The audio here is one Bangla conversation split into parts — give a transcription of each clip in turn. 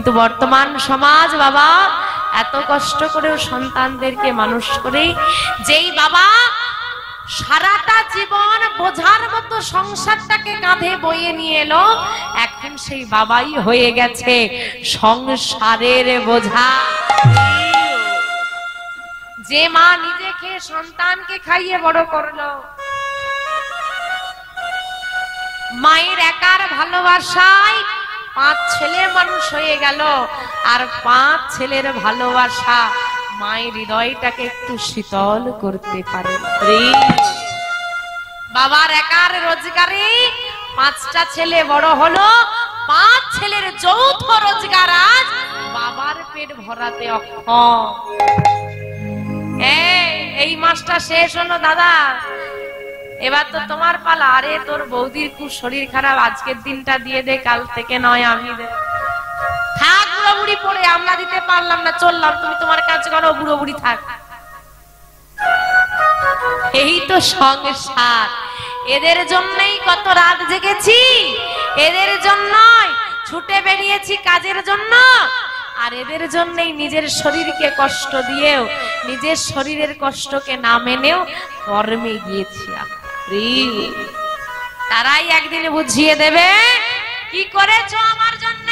কিন্তু বর্তমান সমাজ বাবা এত কষ্ট করেও সন্তানদেরকে মানুষ করে, যেই বাবা সারাটা জীবন বোঝার মতো সংসারটাকে কাঁধে বয়ে নিয়ে এলো, এখন সেই বাবাই হয়ে গেছে সংসারের বোঝা। যে মা নিজে খেয়ে সন্তানকে খাইয়ে বড় করলো, মায়ের একার ভালোবাসায় 5 ছেলে মানুষ হয়ে গেল, আর 5 ছেলের ভালোবাসা মায়ের হৃদয়টাকে একটু শীতল করতে পারে। বাবার একার রোজগারে 5টা ছেলে বড় হলো, 5 ছেলের যৌথ রোজগার আজ বাবার পেট ভরাতে অক্ষম। এই মাসটা শেষ হলো দাদা, এবার তো তোমার পালা। আরে তোর বৌদির খুব শরীর খারাপ, আজকের দিনটা দিয়ে দে, কাল থেকে নয় আমি দে। থাক বুড়ো বুড়ি পড়ে, আমরা দিতে পারলাম না, চললাম, তুমি তোমার কাজ করো, বুড়ো বুড়ি থাক। এই তো সংসার। এদের জন্যই কত রাত জেগেছি, এদের জন্যই ছুটে বেরিয়েছি কাজের জন্য, আর এদের জন্যই নিজের শরীরকে কষ্ট দিয়েও, নিজের শরীরের কষ্টকে না মেনেও কর্মে গিয়েছি। তারাই একদিন বুঝিয়ে দেবে কি করেছো আমার জন্য।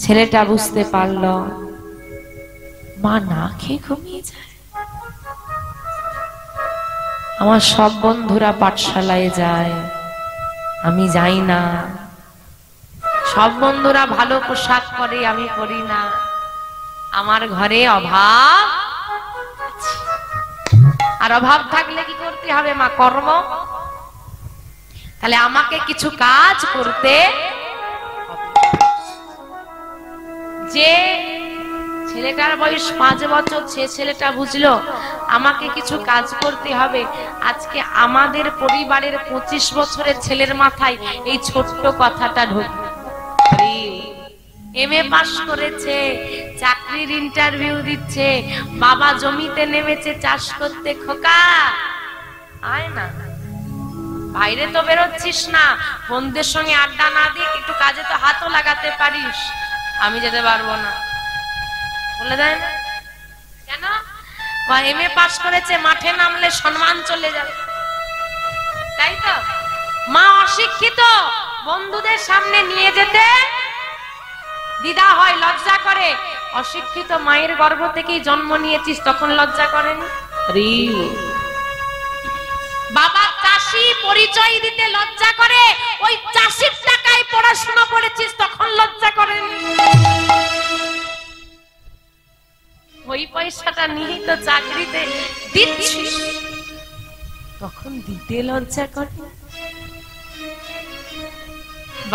ছেলেটা বুঝতে পারলো মা না খেয়ে ঘুমিয়ে যায়। আমার সব বন্ধুরা পাঠশালায় যায়, আমি যাই না। সব বন্ধুরা ভালো পোশাক পরে, আমি পরি না। আমার ঘরে অভাব, আর অভাব থাকলে কি করতে হবে মা? কর্ম। তাহলে আমাকে কিছু কাজ করতে। যে ছেলেটার বয়স 5 বছর, সে ছেলেটা বুঝলো আমাকে কিছু কাজ করতে হবে। আজকে আমাদের পরিবারের 25 বছরের ছেলের মাথায় এই ছোট্ট কথাটা ঢোকে। এমএ পাস করেছে, চাকরির ইন্টারভিউ দিচ্ছে, বাবা জমিতে নেমেছে চাষ করতে। খোকা আয় না, বাইরে তো বেরোচ্ছিস না, বন্ধুদের সঙ্গে আড্ডা না দিয়ে একটু কাজে তো হাতও লাগাতে পারিস। আমি যেতে পারবো না, বলে দেয় না কেন? এমএ পাস করেছে, মাঠে নামলে সম্মান চলে যাবে, তাই তো। মা অশিক্ষিত, বন্ধুদের সামনে নিয়ে যেতে দ্বিধা হয়, লজ্জা করে। অশিক্ষিত মায়ের গর্ভ থেকেই জন্ম নিয়েছিস, তখন লজ্জা করেনি? বাবা চাষি, পরিচয় দিতে লজ্জা করে। ওই চাষির টাকায় পড়াশোনা করেছিস, তখন লজ্জা করেনি? ওই পয়সাটা নিয়ে তো চাকরিতে দিচ্ছিস, তখন দিতে লজ্জা করে।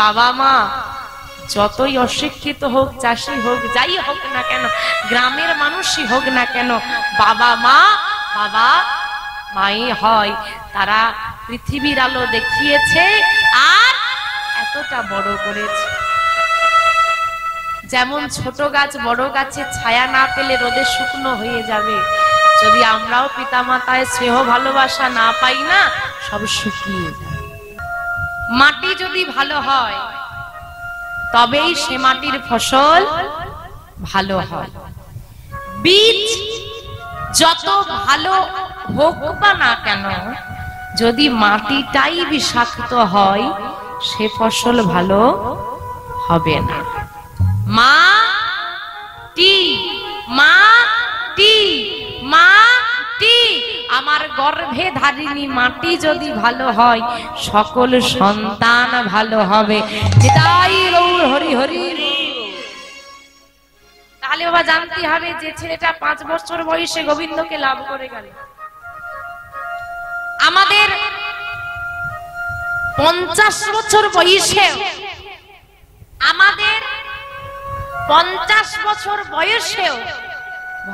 বাবা মা যতই অশিক্ষিত হোক, চাষি হোক, যাই হোক না কেন, গ্রামের মানুষই হোক না কেন, বাবা মা বাবা মাই হয়। তারা পৃথিবীর আলো দেখিয়েছে আর এতটা বড় করেছে। যেমন ছোট গাছ বড় গাছের ছায়া না পেলে রোদে শুকনো হয়ে যাবে, যদি আমরাও পিতামাতায় স্নেহ ভালোবাসা না পাই না, সব শুকিয়ে যায়। মাটি যদি ভালো হয় তবেই সে মাটির ফসল ভালো হয়। বীজ যত ভালো হোক বা না কেন, যদি মাটিটাই বিষাক্ত হয়, সে ফসল ভালো হবে না। মাটি মাটি মাটি, আমার গর্ভে ধারিণী মাটি যদি ভালো হয়, সকল সন্তান ভালো হবে। হরি হরি। তাহলে বাবা জানতে হবে যে ছেলেটা 5 বছর বয়সে গোবিন্দকে লাভ করে গেল। আমাদের 50 বছর বয়সে, আমাদের 50 বছর বয়সেও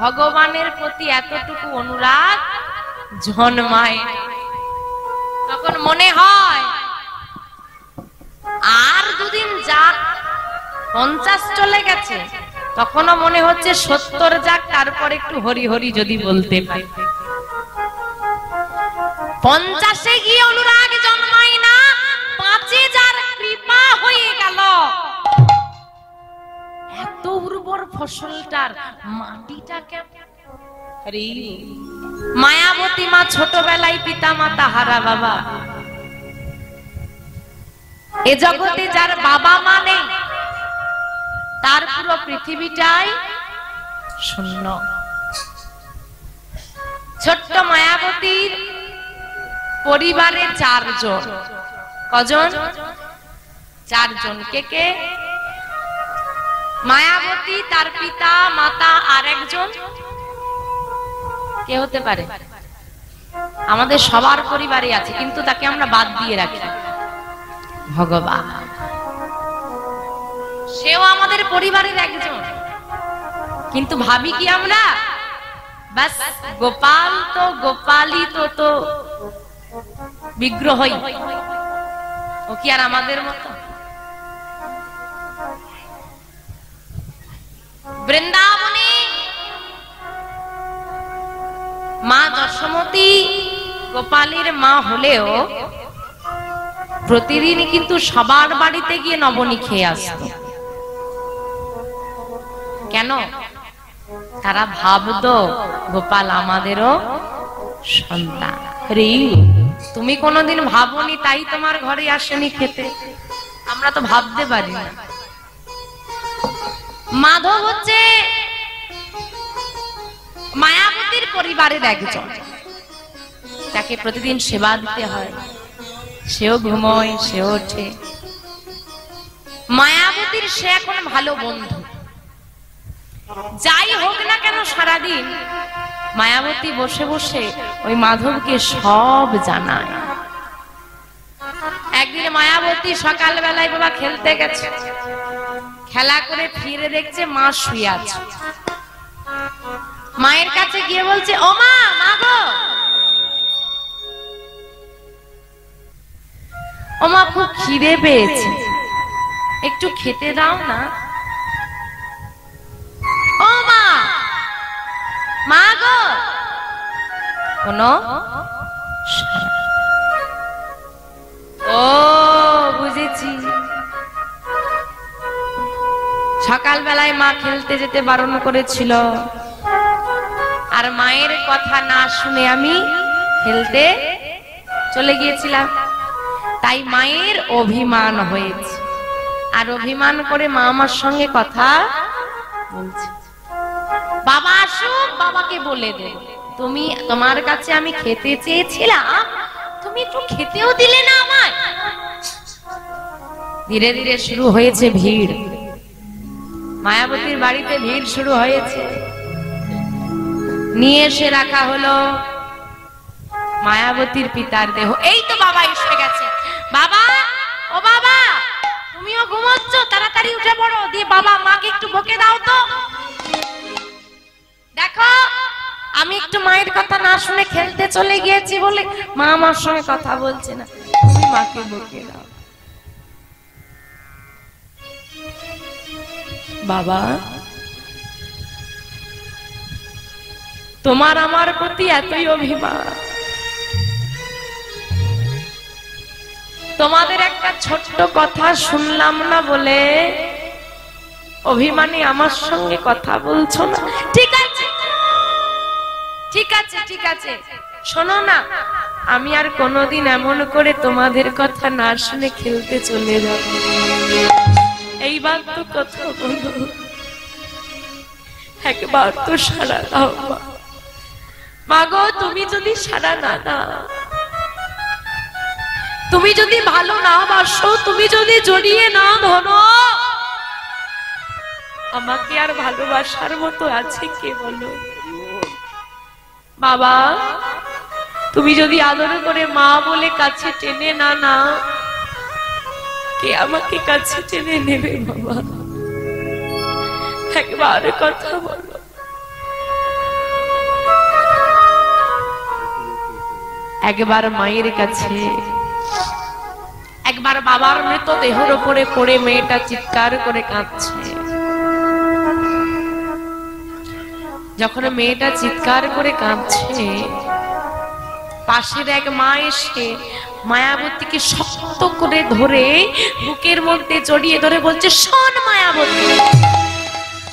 ভগবানের প্রতি এতটুকু অনুরাগ জন্মায়, তখন মনে হয় আর দুদিন যাক, 50 চলে গেছে, তখনও মনে হচ্ছে 70 যাক, তারপর একটু হরি হরি যদি বলতে পারি। 50-এ গিয়ে অনুরাগ জন্মায় না, 5-এ যার ফসলটার মাটিটা কেমন। মায়াবতী মা ছোটবেলায় পিতা মাতা হারা বাবা, এ জগতে যার বাবা মা নেই তার পুরো পৃথিবীটাই শূন্য। ছোট্ট মায়াবতীর পরিবারে 4 জন। কজন? 4 জন। কে কে? মায়াবতী, তার পিতা মাতা, আর একজন কে হতে পারে? আমাদের সবার পরিবারে আছে, কিন্তু তাকে আমরা বাদ দিয়ে রাখি। ভগবান, সেও আমাদের পরিবারের একজন, কিন্তু ভাবি কি আমরা বাস গোপাল তো গোপালই তো বিগ্রহই, ও কি আর আমাদের মতো? বৃন্দাবনে মা যশোমতী গোপালের মা হলেও প্রতিদিন কিন্তু সবার বাড়িতে গিয়ে নবনী খেয়ে আসত। কেন? তারা ভাবতো গোপাল আমাদেরও সন্তান। তুমি কোনোদিন ভাবনি তাই তোমার ঘরে আসেনি খেতে? আমরা তো ভাবতে পারি না। মাধব হচ্ছে মায়াবতীর পরিবারের একজন, তাকে প্রতিদিন সেবা দিতে হয়, সেও ঘুমোয়, সেও ওঠে। মায়াবতীর সে এখন ভালো বন্ধু। যাই হোক না কেন সারাদিন মায়াবতী বসে বসে ওই মাধবকে সব জানায়। একদিন মায়াবতী সকালবেলায় বাবা খেলতে গেছে, খেলা করে ফিরে দেখছে মা শুয়ে আছে। মায়ের কাছে গিয়ে বলছে, ও মা, মা গো, ও মা খুব খিদে পেয়েছে, একটু খেতে দাও না। ও মা, মা গো, কোনো ও বুঝেছি। সকালবেলায় মা খেলতে যেতে বারণ করেছিল, আর মায়ের কথা না শুনে আমি খেলতে চলে গিয়েছিলাম, তাই মায়ের অভিমান হয়েছে। আর অভিমান করে মা আমার সঙ্গে কথা বলছে। বাবা আসুক, বাবাকে বলে দে, তুমি, তোমার কাছে আমি খেতে চেয়েছিলাম, তুমি একটু খেতেও দিলে না আমায়। ধীরে ধীরে শুরু হয়েছে ভিড়, মায়াবতীর বাড়িতে ভিড় শুরু হয়েছে। নিয়ে এসে রাখা হলো মায়াবতীর পিতার দেহ। এই তো বাবা এসে গেছে। বাবা, ও বাবা, তুমিও ঘুমোচ্ছ, তাড়াতাড়ি উঠে পড়ো, দিয়ে বাবা মাকে একটু বকে দাও তো। দেখো, আমি একটু মায়ের কথা না শুনে খেলতে চলে গিয়েছি বলে মা আমার সঙ্গে কথা বলছে না, তুমি মাকে বকে দাও। বাবা, তোমার আমার প্রতি এতই অভিমান, তোমাদের একটা ছোট্ট কথা শুনলাম না বলে অভিমানী আমার সঙ্গে কথা বলছো না। ঠিক আছে, ঠিক আছে, ঠিক আছে, শোনো না, আমি আর কোনোদিন এমন করে তোমাদের কথা না শুনে খেলতে চলে যাব। এইবার তো কথা বলো, একবার তো সাড়া দাও। মা গো, তুমি যদি সাড়া না দাও, তুমি যদি ভালো না বাসো, তুমি যদি জড়িয়ে না ধরো, আমাকে আর ভালোবাসার মতো আছে কে বলো? বাবা, তুমি যদি আদর করে মা বলে কাছে টেনে না নাও, কে আমাকে কাছে টেনে নেবে? বাবা, একবার কথা বলো। একবার মায়ের কাছে, একবার বাবার মৃতদেহের উপরে পড়ে মেয়েটা চিৎকার করে কাঁদছে। যখন মেয়েটা চিৎকার করে কাঁদছে, পাশের এক মা এসে মায়াবতীকে শক্ত করে ধরে বুকের মধ্যে জড়িয়ে ধরে বলছে, শোন মায়াবতী,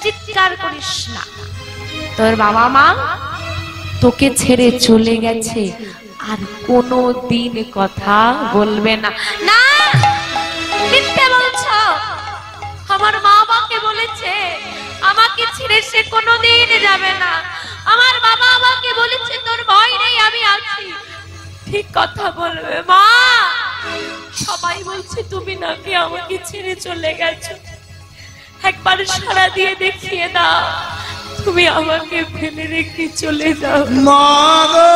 চিৎকার করিস না, তোর বাবা মা তোকে ছেড়ে চলে গেছে, আর কোনো দিন কথা বলবে না। না, মিথ্যে বলছো। আমার মা আমাকে বলেছে আমাকে ছেড়ে সে কোনোদিন যাবে না। আমার বাবা আমাকে বলেছে তোর ভয় নেই, আমি আছি। ঠিক কথা বলবে মা। সবাই বলছে তুমি নাকি আমাকে ছেড়ে চলে গেছো, একবার সাড়া দিয়ে দেখিয়ে দাও তুমি আমাকে ফেলে রেখে চলে যাও। মা গো,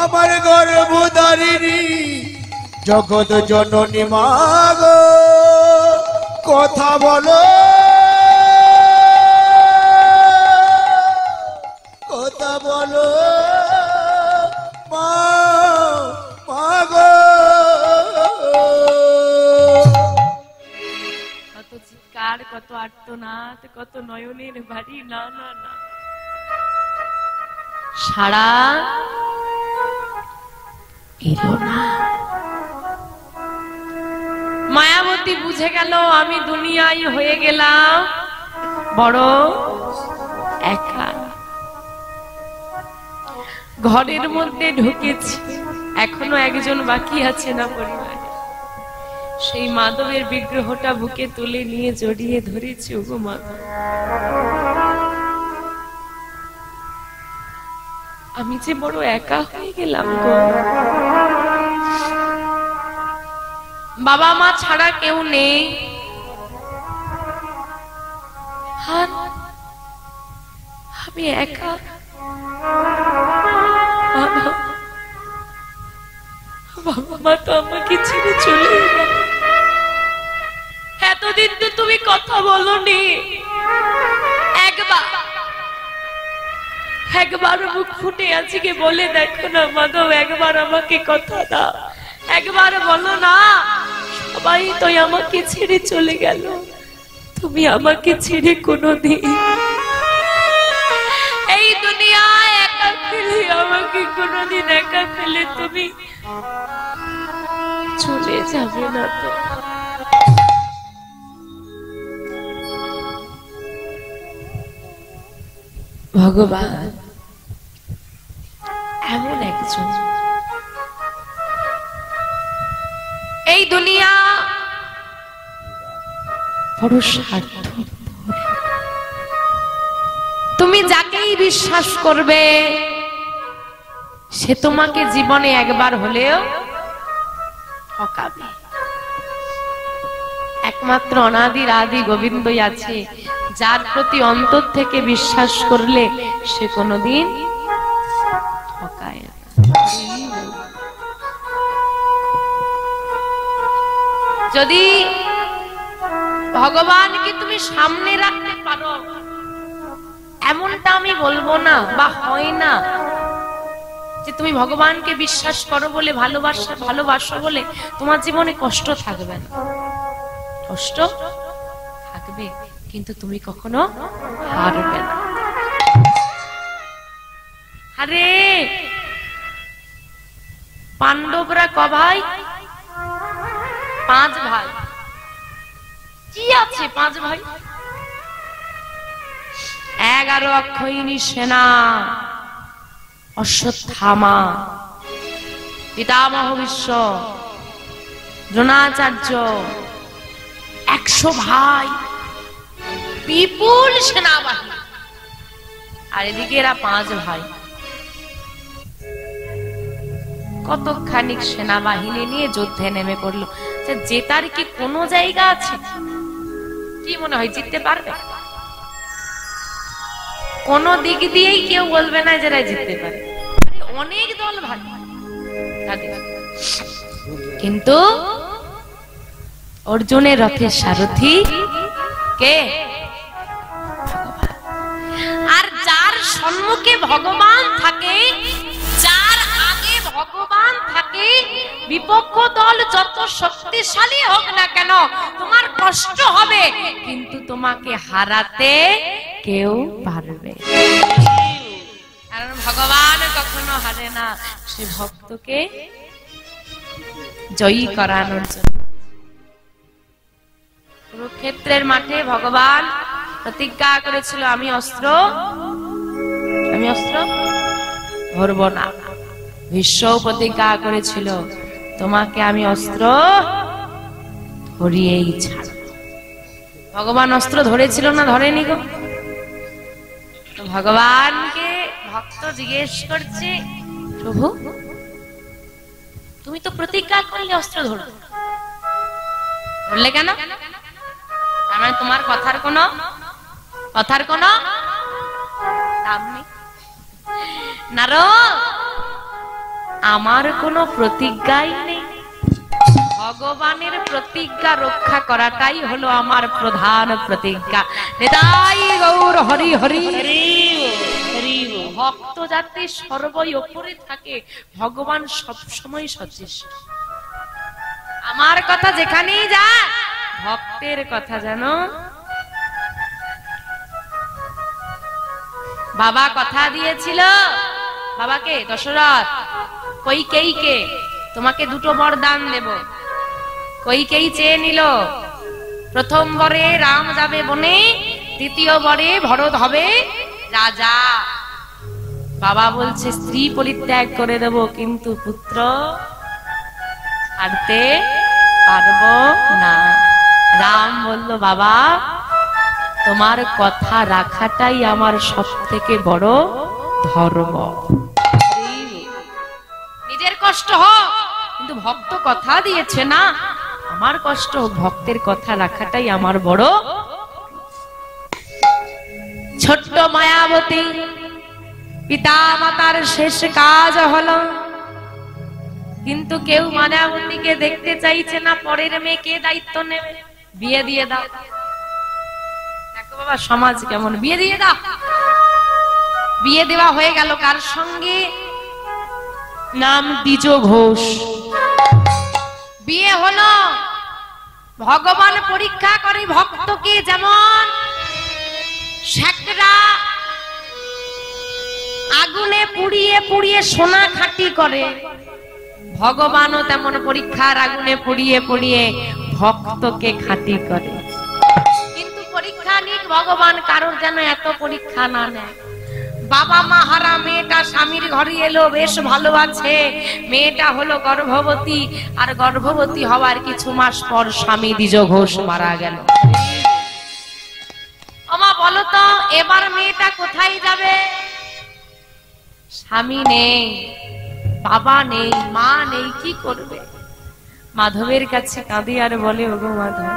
আমার গর্ভধারিণী জগৎ জননী মা গো, কথা বলো, কথা বলো মা, মা গো। কত চিৎকার, কত আর্তনাদ, কত নয়নের বাড়ি, না না না, সারা এলো না। মায়াবতী বুঝে গেল আমি দুনিয়ায় হয়ে গেলাম বড় একা। ঘরের মধ্যে ঢুকেছি, এখনো একজন বাকি আছে না পরিবারে। সেই মাধবের বিগ্রহটা বুকে তুলে নিয়ে জড়িয়ে ধরেছি। ওগো মাধব, আমি যে বড় একা হয়ে গেলাম গো। বাবা মা ছাড়া কেউ নেই, আমি একা। বাবা মা তো আমাকে ছেড়ে চলে গেল। এতদিন তো তুমি কথা বলনি, একবার মুখ ফুটে আজকে বলে দেখো না মাধব, একবার আমাকে কথা দাও, একবার বলো না। সবাই তো আমাকে ছেড়ে চলে গেল, তুমি আমাকে ছেড়ে কোনোদিন এই দুনিয়ায় একা ফেলে, আমাকে কোনোদিন একা ফেলে তুমি চলে যাবে না তো। ভগবান এমন একজন, এই দুনিয়া বড় স্বার্থপর। তুমি যাকেই বিশ্বাস করবে সে তোমাকে জীবনে একবার হলেও ঠকাবে। একমাত্র অনাদির আদি গোবিন্দই আছে, যার প্রতি অন্তর থেকে বিশ্বাস করলে সে কোনোদিন ঠকায় না। যদি ভগবানকে তুমি সামনে রাখতে পারো, এমনটা আমি বলবো না বা হয় না যে তুমি ভগবানকে বিশ্বাস করো বলে, ভালোবাসো বলে তোমার জীবনে কষ্ট থাকবে না। কষ্ট থাকবে, কিন্তু তুমি কখনো হারবে না। আরে পাণ্ডবরা ক ভাই? 5 ভাই। কি আছে 5 ভাই? 11 অক্ষয়িনী সেনা, অশ্বত্থামা, পিতামহ ভীষ্ম, দ্রোণাচার্য, 100 ভাই, বিপুল সেনাবাহিনী। আর এদিকে এরা 5 ভাই, কতখানি সেনাবাহিনী নিয়ে যুদ্ধে নেমে পড়লো। জেতার কি কোনো জায়গা আছে? কি মনে হয় জিততে পারবে? কোন দিক দিয়েই কেউ বলবে না যারা জিততে পারে। অনেক দল ভাই, কিন্তু অর্জুনের রথের সারথি কে? আর যার সম্মুখে ভগবান থাকে, যার আগে ভগবান থাকে, বিপক্ষ দল যত শক্তিশালী হোক না কেন তোমার কষ্ট হবে, কিন্তু তোমাকে হারাতে কেউ পারবে। কারণ ভগবান কখনো হারে না সে ভক্তকে জয়ী করানোর জন্য। কুরুক্ষেত্রের মাঠে ভগবান প্রতিজ্ঞা করেছিল, আমি অস্ত্র ধরব না। ভীষ্ম প্রতিজ্ঞা করেছিল, তোমাকে আমি অস্ত্র ধরিয়েই ছাড়ব। ভগবান অস্ত্র ধরেছিল না ধরেনি গো? তো ভগবানকে ভক্ত জিজ্ঞেস করছে, প্রভু তুমি তো প্রতিজ্ঞা করলে অস্ত্র ধরলে কেন? মানে তোমার কথার কোনো দাম নেই? নারদ, আমার কোনো প্রতিজ্ঞাই নেই। ভগবানের প্রতিজ্ঞা রক্ষা করাটাই হলো আমার প্রধান প্রতিজ্ঞা। নিতাই গৌর হরি হরি হরি। ভক্ত যাতে সর্বই উপরে থাকে, ভগবান সবসময় সচেষ্ট। আমার কথা যেখানেই যায়, ভক্তের কথা জানো। বাবা কথা দিয়েছিল, বাবাকে দশরথ, কইকেয়ীকে, তোমাকে দুটো বরদান দেব। কইকেয়ী চেয়ে নিল, প্রথম বরে রাম যাবে বনে, দ্বিতীয় বরে ভরত হবে রাজা। বাবা বলছে স্ত্রী পরিত্যাগ করে দেব, কিন্তু পুত্র ছাড়তে পারবো না। রাম বলল, বাবা তোমার কথা রাখাটাই আমার সবথেকে বড় ধর্ম। নিজের কষ্ট হোক, কিন্তু ভক্ত কথা দিয়েছে না, আমার কষ্ট হোক, ভক্তের কথা রাখাটাই আমার বড়। ছোট্ট মায়াবতী পিতা মাতার শেষ কাজ হলো, কিন্তু কেউ মায়াবতীকে দেখতে চাইছে না। পরের মেয়েকে দায়িত্ব নেবে, বিয়ে দিয়ে দাও। দেখো বাবা সমাজ কেমন, বিয়ে দিয়ে দাও। বিয়ে দেওয়া হয়ে গেল কার সঙ্গে? নাম দ্বিজ ঘোষ। বিয়ে হলো। ভগবান পরীক্ষা করে ভক্তকে, যেমন শেকরা আগুনে পুড়িয়ে পুড়িয়ে সোনা খাঁটি করে, ভগবানও তেমন পরীক্ষার আগুনে পুড়িয়ে পুড়িয়ে ভক্তকে খাঁটি করে। কিন্তু পরীক্ষা নিক ভগবান, কারোর যেন এত পরীক্ষা না নেয়। বাবা মা হারা মেয়েটা স্বামীর ঘরে এলো, বেশ ভালো আছে। মেয়েটা হলো গর্ভবতী, আর গর্ভবতী হওয়ার কিছু মাস পর স্বামী দ্বিজ ঘোষ মারা গেল। আমা বলো তো, এবার মেয়েটা কোথায় যাবে? স্বামী নেই, বাবা নেই, মা নেই, কি করবে? মাধবের কাছে কাঁদি আর বলে, ওগো মাধব,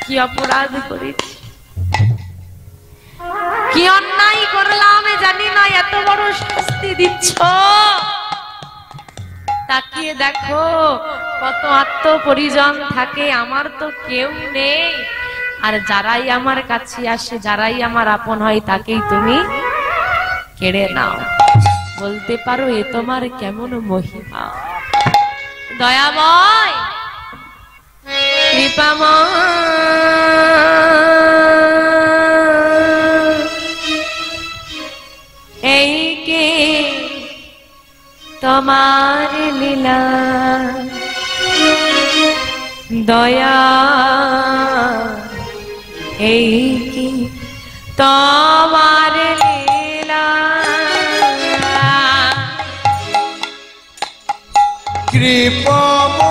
কি অপরাধ করেছি, কি অন্যায় করলাম জানি না, এত বড় শাস্তি দিচ্ছ। তাকিয়ে দেখো কত আত্মপরিজন থাকে, আমার তো কেউ নেই। আর যারাই আমার কাছে আসে, যারাই আমার আপন হয়, তাকেই তুমি কেড়ে নাও। বলতে পারো এ তোমার কেমন মহিমা। দয়াময় কৃপাময়, এই কে তোমার লীলা, দয়া এই কি তোমার লীলা। কৃপাময়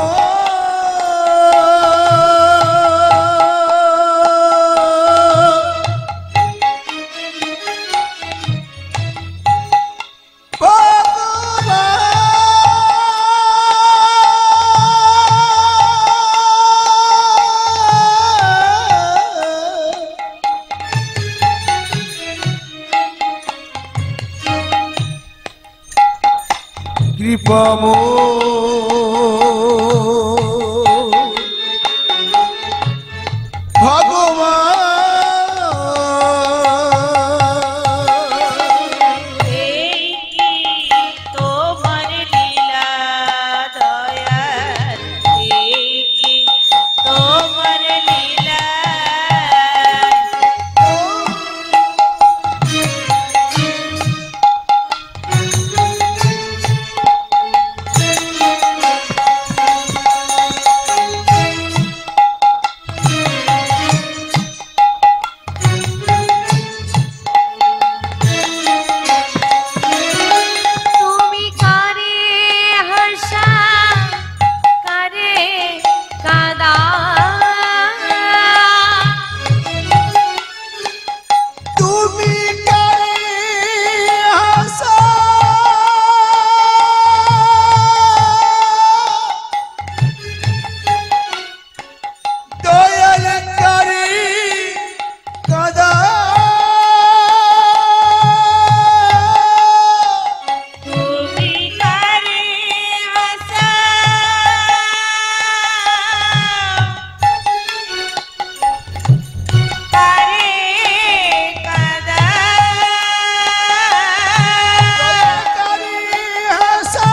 তুমি কারে হাসা দয়াল কারে কাদা তুমি কারে হাসা কারে কাদা কারে হাসা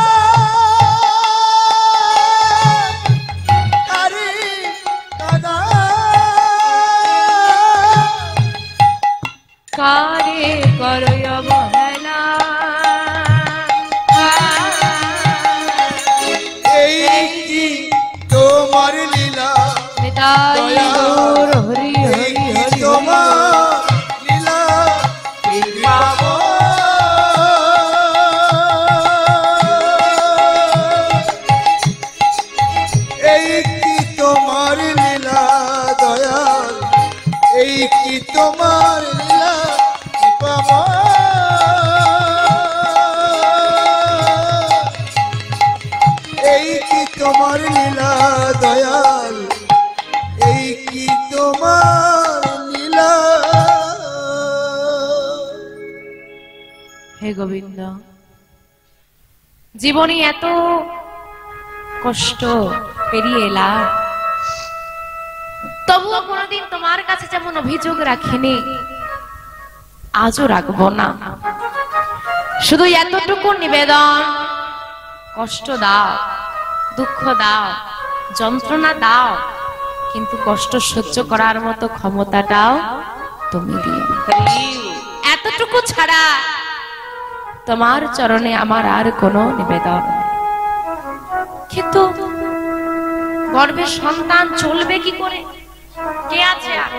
কারে কাদা কারে করো অবহেলা এই কি তোমার লীলা নিতাই গৌর হরি এই হরি কি হরি তোমার লীলা পাবো এই কি তোমার লীলা দয়াল এই কি তোমার লীলা পাবো এই কি তোমার লীলা দয়াল এই কি তোমার লীলা হে গোবিন্দ জীবনে এত কষ্ট পেরিয়ে এলাম তবুও কোনোদিন তোমার কাছে যেমন অভিযোগ রাখিনি আজও রাখবো না শুধু এতটুকু নিবেদন কষ্ট দাও দুঃখ দাও যন্ত্রণা দাও কিন্তু কষ্ট সহ্য করার মতো ক্ষমতাটাও তুমি দিও এতটুকু ছাড়া তোমার চরণে আমার আর কোনো নিবেদন নেই। কিন্তু গর্ভে সন্তান চলবে কি করে কে আছে আর?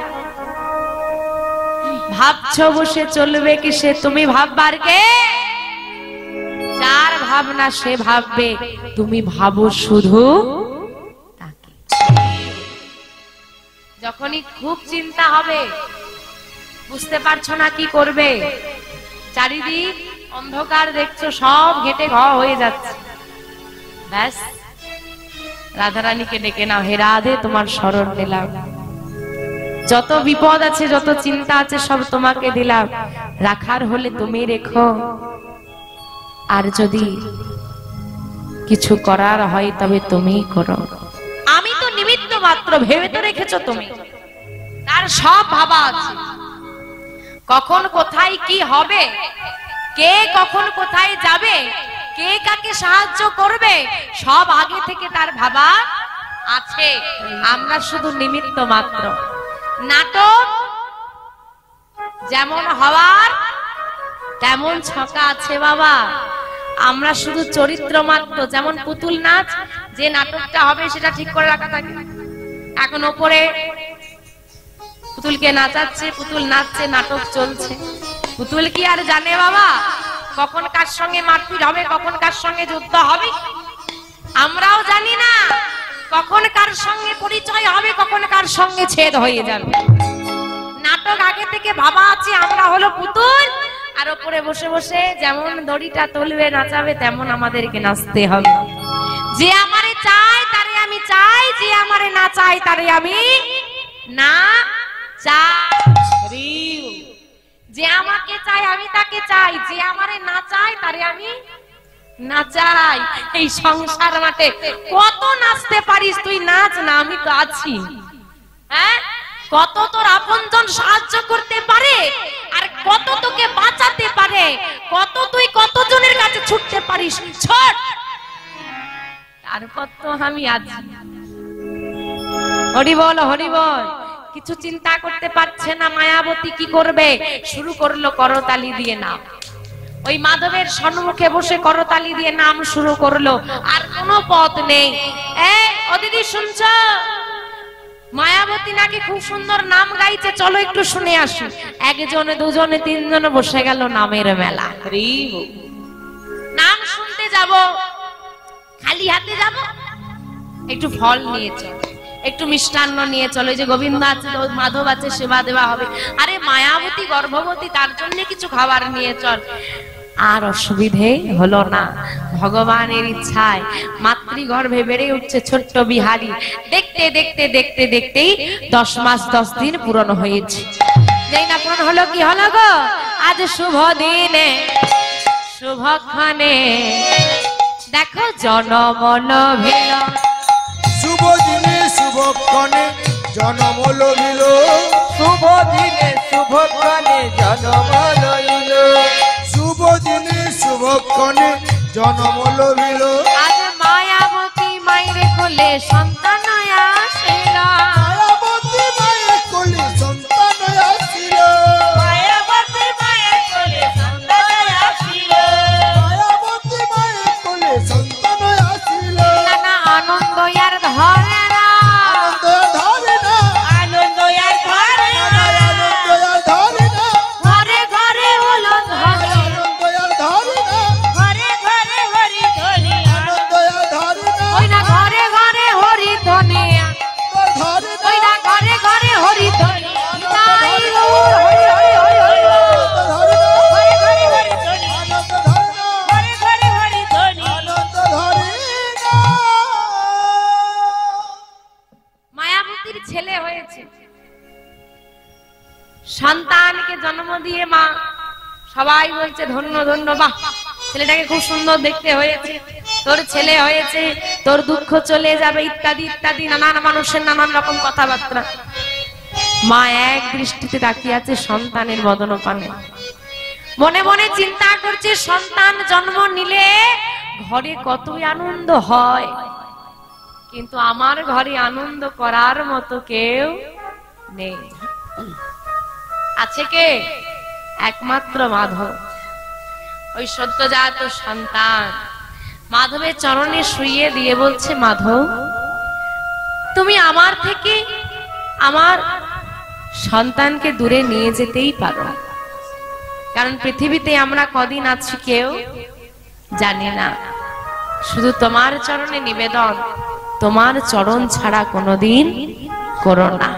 ভাবছো বসে চলবে কি সে তুমি ভাববার কে যার ভাবনা সে ভাববে তুমি ভাবো শুধু তাকে যখনই খুব চিন্তা হবে বুঝতে পারছো না কি করবে চারিদিক অন্ধকার দেখছো সব ঘেটে ঘ হয়ে যাচ্ছে ব্যাস রাধারানীকে ডেকে নাও হে রাধে তোমার শরণ নিলাম যত বিপদ আছে যত চিন্তা আছে সব তোমাকে দিলাম রাখার হলে তুমি রেখো আর যদি কিছু করার হয় তবে তুমি করো আমি তো নিমিত্ত মাত্র ভেবে তো রেখেছো তুমি তার সব ভাবা আছে কখন কোথায় কি হবে কে কখন কোথায় যাবে কে কাকে সাহায্য করবে সব আগে থেকে তার ভাবা আছে আমরা শুধু নিমিত্ত মাত্র নাটক যেমন হওয়ার তেমন ছকা আছে বাবা আমরা শুধু চরিত্র মাত্র যেমন পুতুল নাচ যে নাটকটা হবে সেটা ঠিক করে রাখা থাকে এখন ওপরে পুতুলকে নাচাচ্ছে পুতুল নাচছে নাটক চলছে পুতুল কি আর জানে বাবা কখন কার সঙ্গে মারপিট হবে কখন কার সঙ্গে যুদ্ধ হবে আমরাও জানি না কখন কার সঙ্গে পরিচয় হবে কখন কার সঙ্গে ছেদ হয়ে যাবে নাটক আগে থেকে ভাবা আছে আমরা হলো পুতুল আর উপরে বসে বসে যেমন দড়িটা তুলবে নাচাবে তেমন আমাদেরকে নাচতে হবে যে আমারে চায় তারে আমি চাই যে আমারে না চাই তারে আমি না চাই যে আমাকে চাই আমি তাকে চাই যে আমারে না চাই তারে আমি না চাই এই সংসার মাঠে কত নাচতে পারিস তুই নাচ না আমি তো আছি হ্যাঁ কত তোর আপনজন সাহায্য করতে পারে আর কত তোকে বাঁচাতে পারে কত তুই কতজনের কাছে ছুটতে পারিস ছট তারপর তো আমি আছি হরি বল হরি বল কিছু চিন্তা করতে পারছে না মায়াবতী কি করবে শুরু করলো করতালি দিয়ে নাম ওই মাধবের সম্মুখে বসে করতালি দিয়ে নাম শুরু করলো আর কোনো পথ নেই এই ও দিদি শুনছো মায়াবতী নাকি খুব সুন্দর নাম গাইছে চলো একটু শুনে আসি একজনে দুজনে তিনজনে বসে গেল নামের মেলা নাম শুনতে যাব খালি হাতে যাব একটু ফল নিয়েছে একটু মিষ্টান্ন নিয়ে চলো, যে গোবিন্দ আছে মাধব আছে সেবা দেওয়া হবে। আরে মায়াবতী গর্ভবতী, তার জন্য কিছু খাবার নিয়ে চল। আর অসুবিধে হলো না, ভগবানের ইচ্ছায় মাতৃগর্ভে বেড়ে উঠছে ছোট্ট বিহারী। দেখতে দেখতে দেখতে দেখতেই 10 মাস 10 দিন পূরণ হয়েছে। যেই না পূরণ হলো, কি হলো গো? আজ শুভ দিনে শুভক্ষণে দেখো জনম লভিল। শুভ দিনে শুভক্ষণে জনম লভিল। শুভ দিনে শুভক্ষণে জনম লইল। শুভ দিনে শুভক্ষণে জনম লভিল। আজ মায়াবতী মায়ের কোলে সন্তান আসিল। মায়াবতী মায়ের কোলে সন্তান আসিল। মায়াবতী মায়ের কোলে সন্তান আসিল। মায়াবতী মায়ের কোলে সন্তান আসিল। নানা আনন্দ আর ধরে না, আনন্দ ধরে না, আনন্দ আর ধরে না। আনন্দ আর ধরে না, ঘরে ঘরে হলো ধরে। আনন্দ আর ধরে না, ঘরে ঘরে হরি ধরি। আনন্দ আর ধরে না, ওই না ঘরে ঘরে হরি ধ্বনি, ধরে না, ওই না ঘরে ঘরে হরি ধ্বনি। নিতাই গৌর হরি হরি হরি হরি। ধরে না, ঘরে ঘরে হরি ধরি। আনন্দ ধরে না, ঘরে ঘরে হরি ধরি। আনন্দ ধরে না। মায়াবতীর ছেলে হয়েছে, সন্তানকে জন্ম দিয়ে মা সবাই বলছে ধন্য ধন্য, বাহ ছেলেটাকে খুব সুন্দর দেখতে হয়েছে, তোর ছেলে হয়েছে, তোর দুঃখ চলে যাবে, ইত্যাদি ইত্যাদি নানান মানুষের নানান রকম কথাবার্তা। মা এক দৃষ্টিতে তাকিয়ে আছে সন্তানের বদনপানে, মনে মনে চিন্তা করছে সন্তান জন্ম নিলে ঘরে কতই আনন্দ হয়, কিন্তু আমার ঘরে আনন্দ করার মতো কেউ নেই। আছে কে? একমাত্র মাধব। ওই সদ্যজাত সন্তান মাধবের চরণে শুইয়ে দিয়ে বলছে, মাধব তুমি আমার থেকে আমার সন্তানকে দূরে নিয়ে যেতেই পারো, কারণ পৃথিবীতে আমরা কদিন আছি কেউ জানি না। শুধু তোমার চরণে নিবেদন, তোমার চরণ ছাড়া কোনোদিন করো না,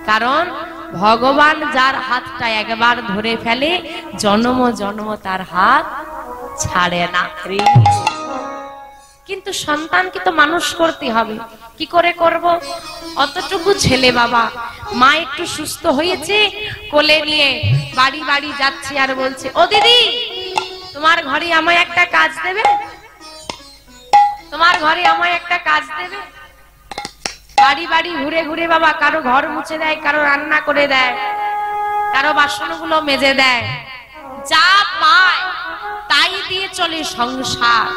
কারণ ভগবান যার হাতটা একবার ধরে ফেলে জন্ম জন্ম তার হাত ছাড়ে না। কিন্তু সন্তানকে তো মানুষ করতে হবে, কি করে করব? অতটুকু ছেলে বাবা, মা একটু সুস্থ হয়েছে, কোলে নিয়ে বাড়ি বাড়ি যাচ্ছে আর বলছে, ও দিদি তোমার ঘরে আমায় একটা কাজ দেবে, তোমার ঘরে আমায় একটা কাজ দেবে। বাড়ি বাড়ি ঘুরে ঘুরে বাবা কারো ঘর মুছে দেয়, কারো রান্না করে দেয়, কারো বাসনগুলো মেজে দেয়, যা পায় তাই দিয়ে চলে সংসার।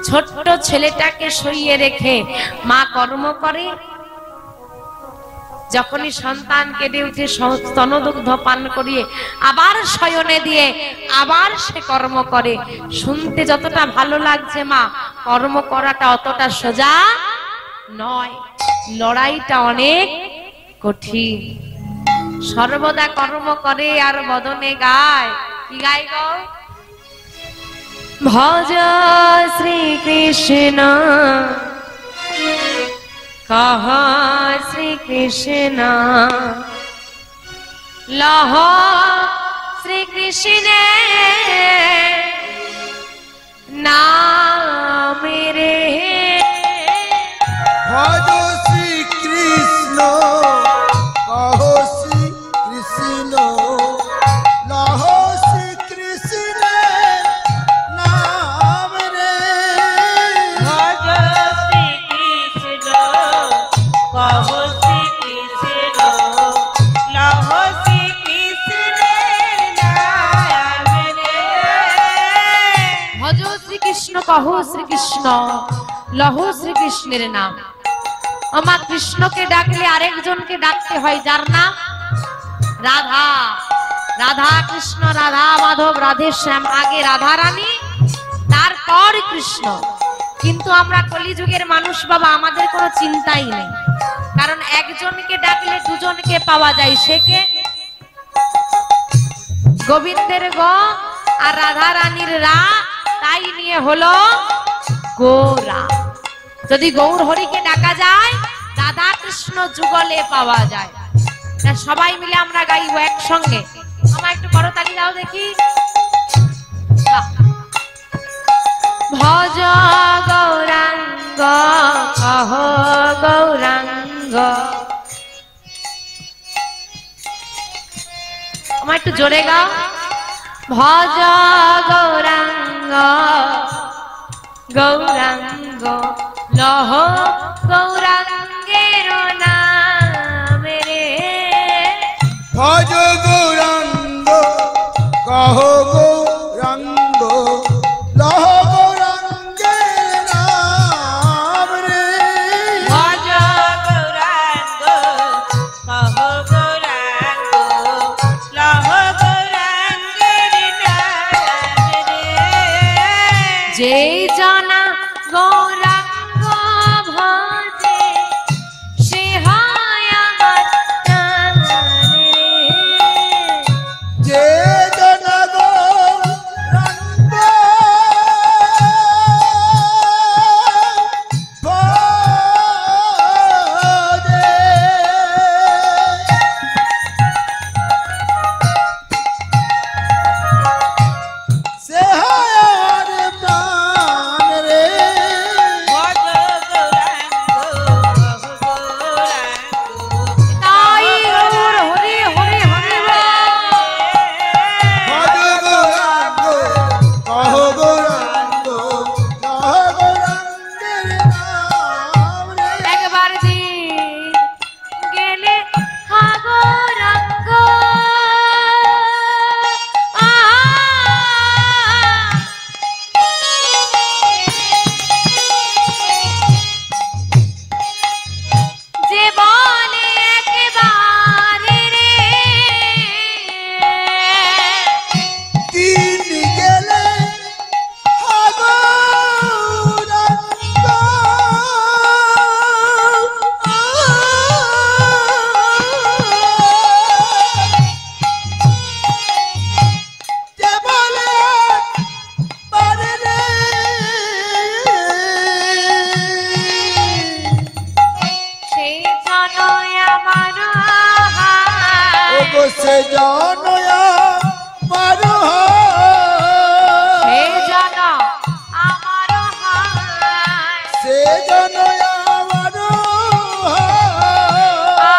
ছোট্ট ছেলেটাকে শুইয়ে রেখে মা কর্ম করে। যখনই সন্তান কেঁদে উঠে স্তনদুগ্ধ পান করিয়ে আবার শয়নে দিয়ে আবার সে কর্ম করে। শুনতে যতটা ভালো লাগছে মা, কর্ম করাটা অতটা সোজা নয়, লড়াইটা অনেক কঠিন। সর্বদা কর্ম করে আর বদনে গায়, কি গায় গো? ভজ শ্রীকৃষ্ণ কহ শ্রীকৃষ্ণ লহ শ্রীকৃষ্ণে নাম রে। ভজ শ্রীকৃষ্ণ কহ শ্রীকৃষ্ণ লহ শ্রীকৃষ্ণ নাম রে। ভজ শ্রীকৃষ্ণ কহ শ্রীকৃষ্ণ লহ শ্রীকৃষ্ণের নাম রে। ভজ শ্রীকৃষ্ণ কহ শ্রীকৃষ্ণ লহ শ্রীকৃষ্ণের নাম। আমা কৃষ্ণকে ডাকলে আরেকজনকে ডাকতে হয়, যার নাম রাধা। রাধা কৃষ্ণ, রাধা মাধব, রাধে শ্যাম, আগে রাধা রানী তারপর কৃষ্ণ। কিন্তু আমরা কলিযুগের মানুষ বাবা, আমাদের কোনো চিন্তাই নেই, কারণ একজনকে ডাকলে দুজনকে পাওয়া যায়। সে কে? গোবিন্দের গ আর রাধা রানীর রা, তাই নিয়ে হলো গোরা। যদি গৌর হরিকে ডাকা যায়, রাধা রাধা কৃষ্ণ যুগলে পাওয়া যায়। সবাই মিলে আমরা গাইবো একসঙ্গে। আমার একটু করতালি দাও দেখি। ভজ গৌরাঙ্গ কহ গৌরাঙ্গ। আমার একটু জোরে গাও। ভজ গৌরাঙ্গ গৌরাঙ্গ লহ গৌরাঙ্গের নাম রে। ভজ গৌরাঙ্গ কহ গৌরাঙ্গ লহ গৌরাঙ্গের নাম রে। ভজ গৌরাঙ্গ কহ গৌরাঙ্গ লহ গৌরাঙ্গের নাম রে। যেই জনা গৌরাঙ্গ ভজে সে হয় আমার প্রাণ রে। যে জন গৌরাঙ্গ ভজে সে হয় আমার প্রাণ রে। ভজ গৌরাঙ্গ কহ গৌরাঙ্গ তাই ওর হরি হরি হরি ভজ গৌরাঙ্গ কহ গৌরাঙ্গ লহ গৌরাঙ্গের নাম রে। একবার যে গেলে হা গৌরাঙ্গ যে বলে একবারে রে তিন গেলে হা গৌরাঙ্গ যে বলে পারে রে। সেই জনয় আমার ওগো সে জনয়া মারো সেই জন আমার হায়। সে জনয়া মারো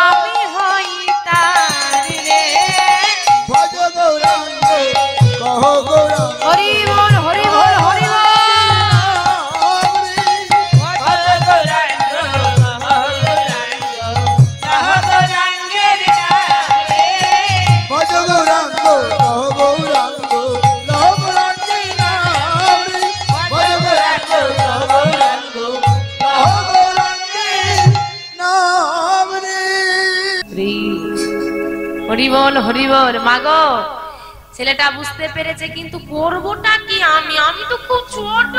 আমি হই তার রে। ভজ গৌরাঙ্গ কহ গৌরাঙ্গ হরি বল হরি বল হরি বল। ভজ গৌরাঙ্গ কহ গৌরাঙ্গ লহ গৌরাঙ্গের নাম রে। ভজ গৌরাঙ্গ কহ গৌরাঙ্গ লহ গৌরাঙ্গের নাম রে। ভজ গৌরাঙ্গ কহ গৌরাঙ্গ লহ গৌরাঙ্গের নাম রে। হরি বল হরি বল। মাগো ছেলেটা বুঝতে পেরেছে, কিন্তু করবোটা কি আমি? আমি তো খুব ছোট।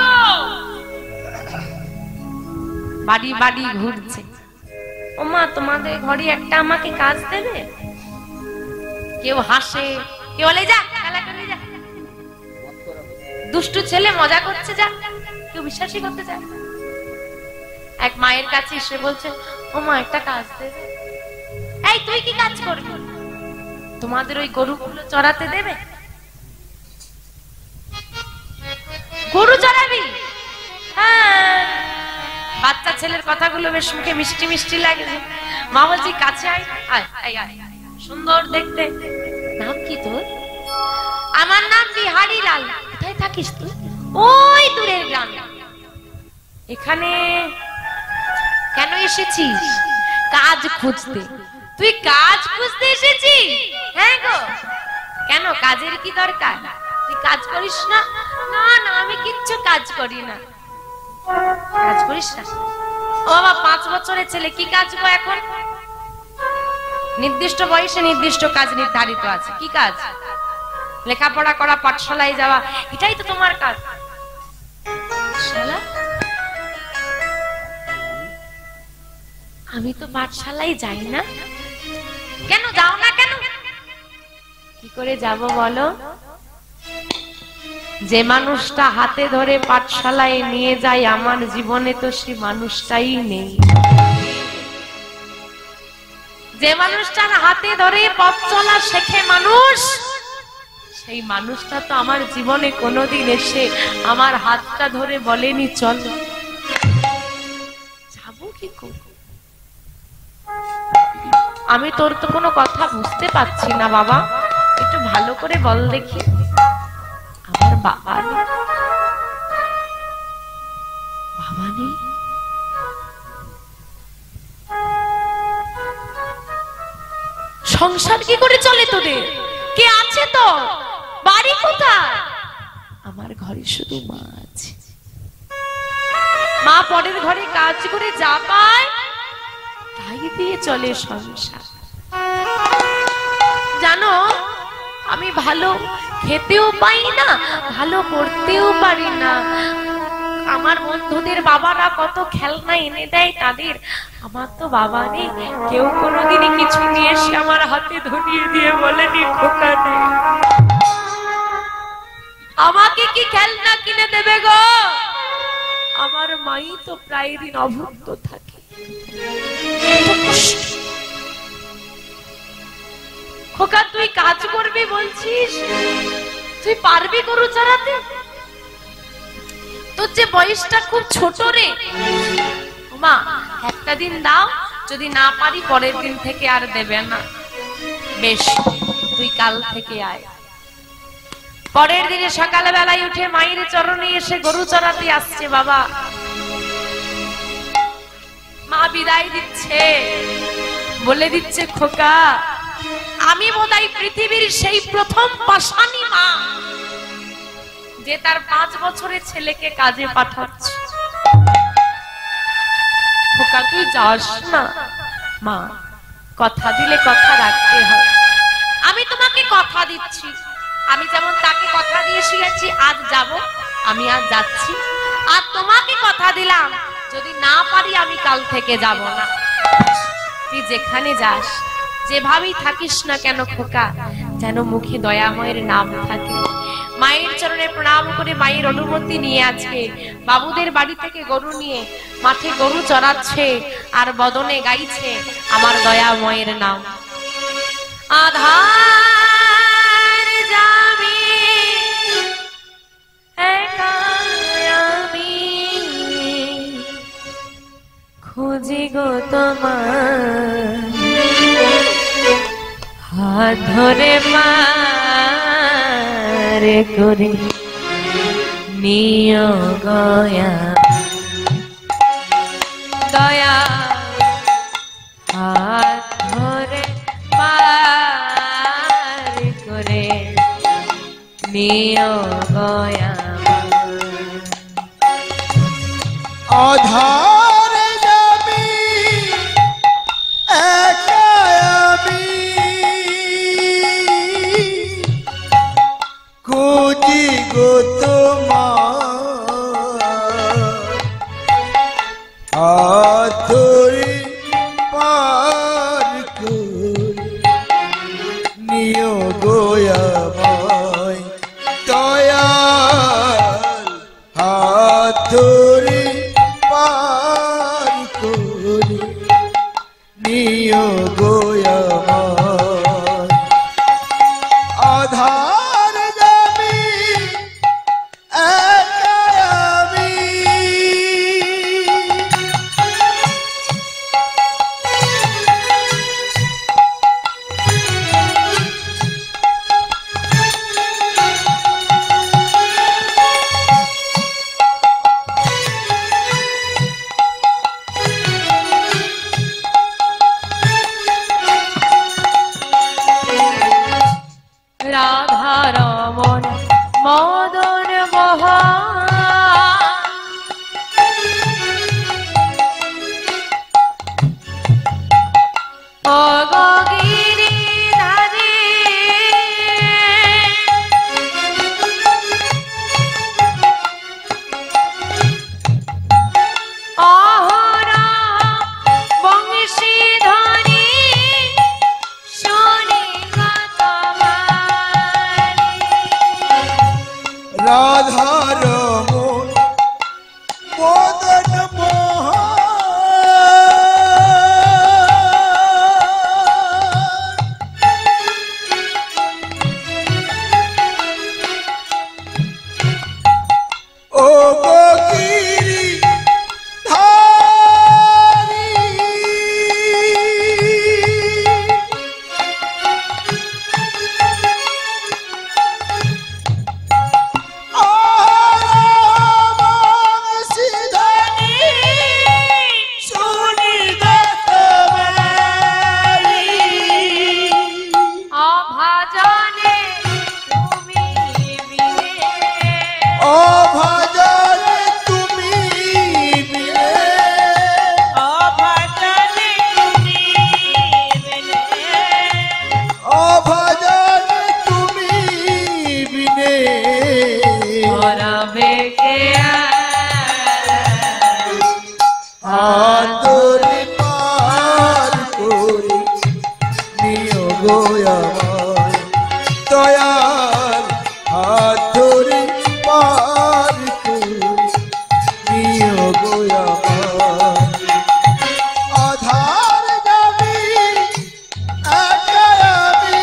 বাড়ি বাড়ি ঘুরছে। ওমা তোমাদের ঘরে একটা আমাকে কাজ দেবে? কেউ হাসে, কেউ বলে যা খেলা করে যা, দুষ্টু ছেলে মজা করছে যা, কেউ বিশ্বাসই করতে চায় না। এক মায়ের কাছে এসে বলছে, ওমা একটা কাজ দেবে? এই তুই কি কাজ করবি? তোমাদের ওই গরুগুলো চড়াতে দেবে? গরু চড়াবি? হ্যাঁ। বাচ্চা ছেলের কথাগুলো বেশ মুখে মিষ্টি মিষ্টি লাগে। মা বলছি কাছে আয় আয় আয় আয়, সুন্দর দেখতে। নাম কি তোর? আমার নাম বিহারী লাল। কোথায় থাকিস তুই? ওই দূরের গ্রাম। এখানে কেন এসেছিস? কাজ খুঁজতে। তুই কাজ খুঁজতে এসেছিস? হ্যাঁ গো। কেন, কাজের কি দরকার? তুই কাজ করিস না? না না, আমি কিচ্ছু কাজ করি না। কাজ করিস না? ও বাবা, 5 বছরের ছেলে, কি কাজ গো এখন? নির্দিষ্ট বয়সে নির্দিষ্ট কাজ নির্ধারিত আছে। কি কাজ? লেখাপড়া করা, পাঠশালায় যাওয়া, এটাই তো তোমার কাজ। শালা, আমি তো পাঠশালায় যাই না। কেন যাও না? কেন কি করে যাব বলো? যে মানুষটা হাতে ধরে পাঠশালায় নিয়ে যায়, আমার জীবনে তো সেই মানুষটাই নেই। যে মানুষটার হাতে ধরে পথ চলা শেখে মানুষ, সেই মানুষটা তো আমার জীবনে কোনোদিন এসে আমার হাতটা ধরে বলেনি চল। যাবো কি করে? আমি তোর তো কোনো কথা বুঝতে পারছি না বাবা, একটু ভালো করে বল দেখি। আমার বাবা নেই, বাবা নেই। সংসার কি করে চলে তোদের? কে আছে তো? বাড়ি কোথায়? আমার ঘরে শুধু মা আছে। মা পরের ঘরে কাজ করে যা পায় তাই দিয়ে চলে সংসার। জানো, আমি ভালো খেতেও পাই না, ভালো করতেও পারি না। আমার বন্ধুদের বাবারা কত খেলনা এনে দেয় তাদের, আমার তো বাবা নেই। কেউ কোনোদিনই কিছু নিয়ে এসে আমার হাতে ধরিয়ে দিয়ে বলেনি খোকা নে, আমাকে কি খেলনা কিনে দেবে গো? আমার মাই তো প্রায় দিন অভুক্ত থাকে। খোকা তুই কাজ করবি বলছিস, তুই পারবি গরু চড়াতে? তোর যে বয়সটা খুব ছোট রে। মা একটা দিন দাও, যদি না পারি পরের দিন থেকে আর দেবে না। বেশ, তুই কাল থেকে আয়। পরের দিনে সকালে বেলায় উঠে মায়ের চরণে এসে গরু চড়াতে আসছে বাবা। মা বিদায় দিচ্ছে, বলে দিচ্ছে খোকা আমি বোধহয় পৃথিবীর সেই প্রথম পাষাণী মা যে তার 5 বছরের ছেলেকে কাজে পাঠাচ্ছে। খোকা তুই যাস না। মা কথা দিলে কথা রাখতে হয়। আমি তোমাকে কথা দিচ্ছি, আমি যেমন তাকে কথা দিয়ে শিখেছি আজ যাব, আমি আজ যাচ্ছি। আর তোমাকে কথা দিলাম যদি না পারি আমি কাল থেকে যাব না। তুই যেখানে যাস যেভাবেই থাকিস না কেন খোকা, যেন মুখে দয়াময়ের নাম থাকে। মায়ের চরণে প্রণাম করে মায়ের অনুমতি নিয়ে আজকে বাবুদের বাড়ি থেকে গরু নিয়ে মাঠে গরু চড়াচ্ছে আর বদনে গাইছে আমার দয়াময়ের নাম। আধার যাবি একা আমি খুঁজি গো তোমার, হাত ধরে পার করে নিয় গয়া দয়া, হাত ধরে পার করে নিয় গয়া। আধার যাবি একা আমি খুঁজি গো তোমার, হাত ধরে পার করে নিও গো আমায় দয়াল, হাত ধরে পার করে নিও গো আমায়। আধার যাবি একা আমি রাধা রমন মদন মহা অগগিরি ধারে অহরা বংশী ধরি শোনে হবে কে আদরে পার করে নিও গো আমায় দয়াল আদরে পার করে নিও গো আমায় আধার যাবি একা আমি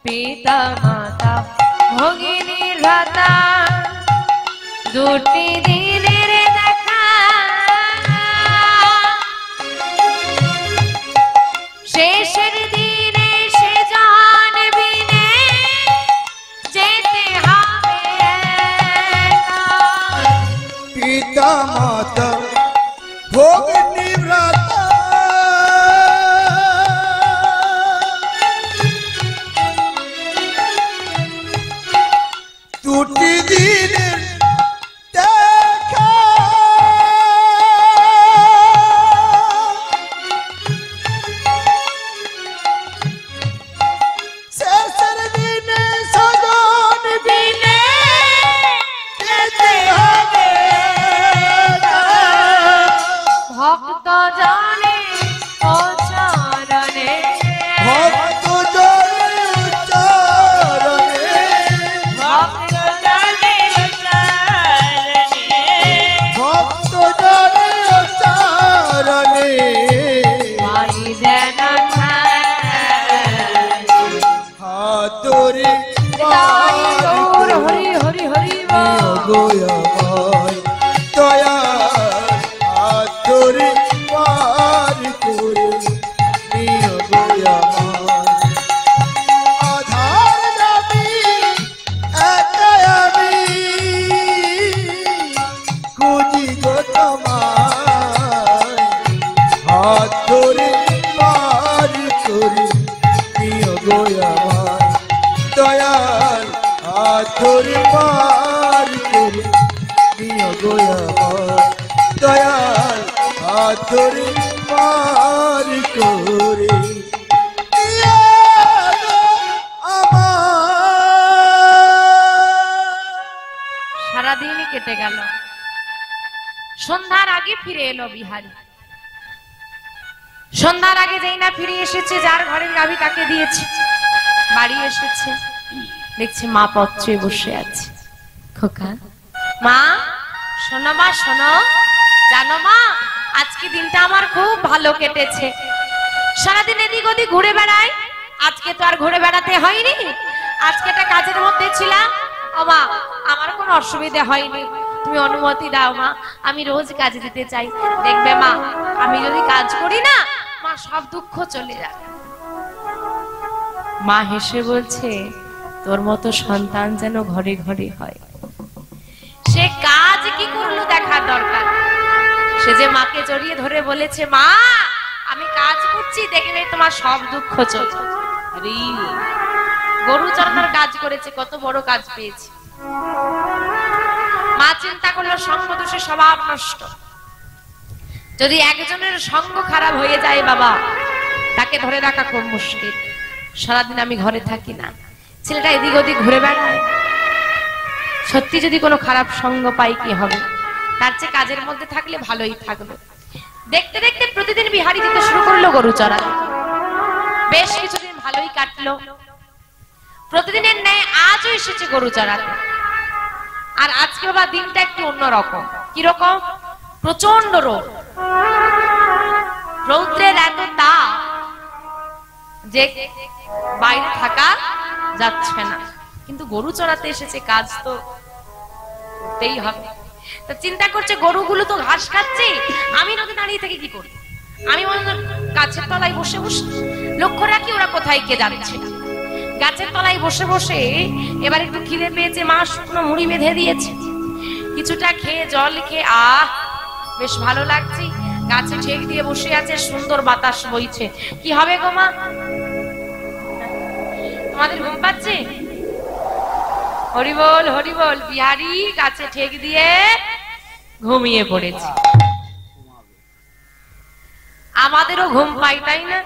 পিতা মাতা ভগিনীর ভ্রাতা দুটি দিনের দেখা শেষের দিনে সে জানবিনে যেতে হবে একা। পিতা মাতা ভোগ নিব্রতা দুটি দিনের দেখা শেষের দিনে সজন বিনে যেতে হবে ভক্ত জানে ও চরণে ভক্ত জনে উচ্চারণে ভক্ত জানে ভক্ত জনে উচ্চারণে পাই যেন হাতরে তাই গৌর হরি হরি হরি বল। গোয়ামায় দয়া হাতরে পার করে নিও গোয়ামায় আধার যাবি একা আমি খুঁজি গো তোমায় হাত ধরে পার করে নিও গোয়ামায় দয়াল হাত ধরে পার করে নিও গোয়ামায় দয়াল হাত ধরে পার করে নিও গো আমায়। সারাদিন কেটে গেল, সন্ধ্যার আগে ফিরে এলো বিহারী। সন্ধ্যার আগে যেই না ফিরে এসেছে, যার ঘরের গাভী তাকে দিয়েছে, বাড়ি এসেছে, দেখছে মা পত্রে বসে আছে। খোকা, মা শোনো, মা শোনো, জানো মা আজকে দিনটা আমার খুব ভালো কেটেছে। সারাদিন এদিক ওদিক ঘুরে বেড়াই, আজকে তো আর ঘুরে বেড়াতে হয়নি, আজকে একটা কাজের মধ্যে ছিলাম। ও মা, আমার কোনো অসুবিধা হয়নি, তুমি অনুমতি দাও মা, আমি রোজ কাজে যেতে চাই। দেখবে মা, আমি যদি কাজ করি না, মা সব দুঃখ চলে যাবে। মা হেসে বলছে, তোর মতো সন্তান যেন ঘরে ঘরে হয়। সে কাজ কি করলো দেখার দরকার। সে যে মাকে জড়িয়ে ধরে বলেছে, মা আমি কাজ করছি, দেখবে তোমার সব দুঃখ চলে। গরু চড়ানোর কাজ করেছে, কত বড় কাজ পেয়েছে। মা চিন্তা করলো সঙ্গ দোষে স্বভাব নষ্ট। যদি একজনের সঙ্গ খারাপ হয়ে যায় বাবা, তাকে ধরে রাখা খুব মুশকিল। সারাদিন আমি ঘরে থাকি না, ছেলেটা এদিক ওদিক ঘুরে বেড়ায়, সত্যি যদি কোনো খারাপ সঙ্গ পাই কি হবে, তার চেয়ে কাজের মধ্যে থাকলে ভালোই থাকবে। দেখতে দেখতে প্রতিদিন বিহারি যেতে শুরু করলো গরু চড়াতে। বেশ কিছুদিন ভালোই কাটলো। প্রতিদিনের ন্যায় আজও এসেছে গরু চড়াতে। আর আজকে বাবা দিনটা একটু অন্যরকম। কিরকম? প্রচন্ড রোদ, রৌদ্রের এত তাপ যে বাইরে থাকা যাচ্ছে না, কিন্তু গরু চড়াতে এসেছে, কাজ তো করতেই হবে। তা চিন্তা করছে, গরুগুলো তো ঘাস খাচ্ছে, আমি নদী দাঁড়িয়ে থেকে কি করি? আমি মনে গাছের তলায় বসে বসে লক্ষ্য রাখি ওরা কোথায় কে যাচ্ছে। গাছের তলায় বসে বসে এবার একটু খিদে পেয়েছে, মা শুকনো মুড়ি বেঁধে দিয়েছে, কিছুটা খেয়ে জল খেয়ে বেশ ভালো লাগছে। গাছে ঠেক দিয়ে বসে আছে, সুন্দর বাতাস বইছে। কি হবে গো মা, তোমাদের ঘুম পাচ্ছে? হরি বল হরি বল। বিহারি গাছে ঠেক দিয়ে ঘুমিয়ে পড়েছে। আমাদেরও ঘুম পাই, তাই না?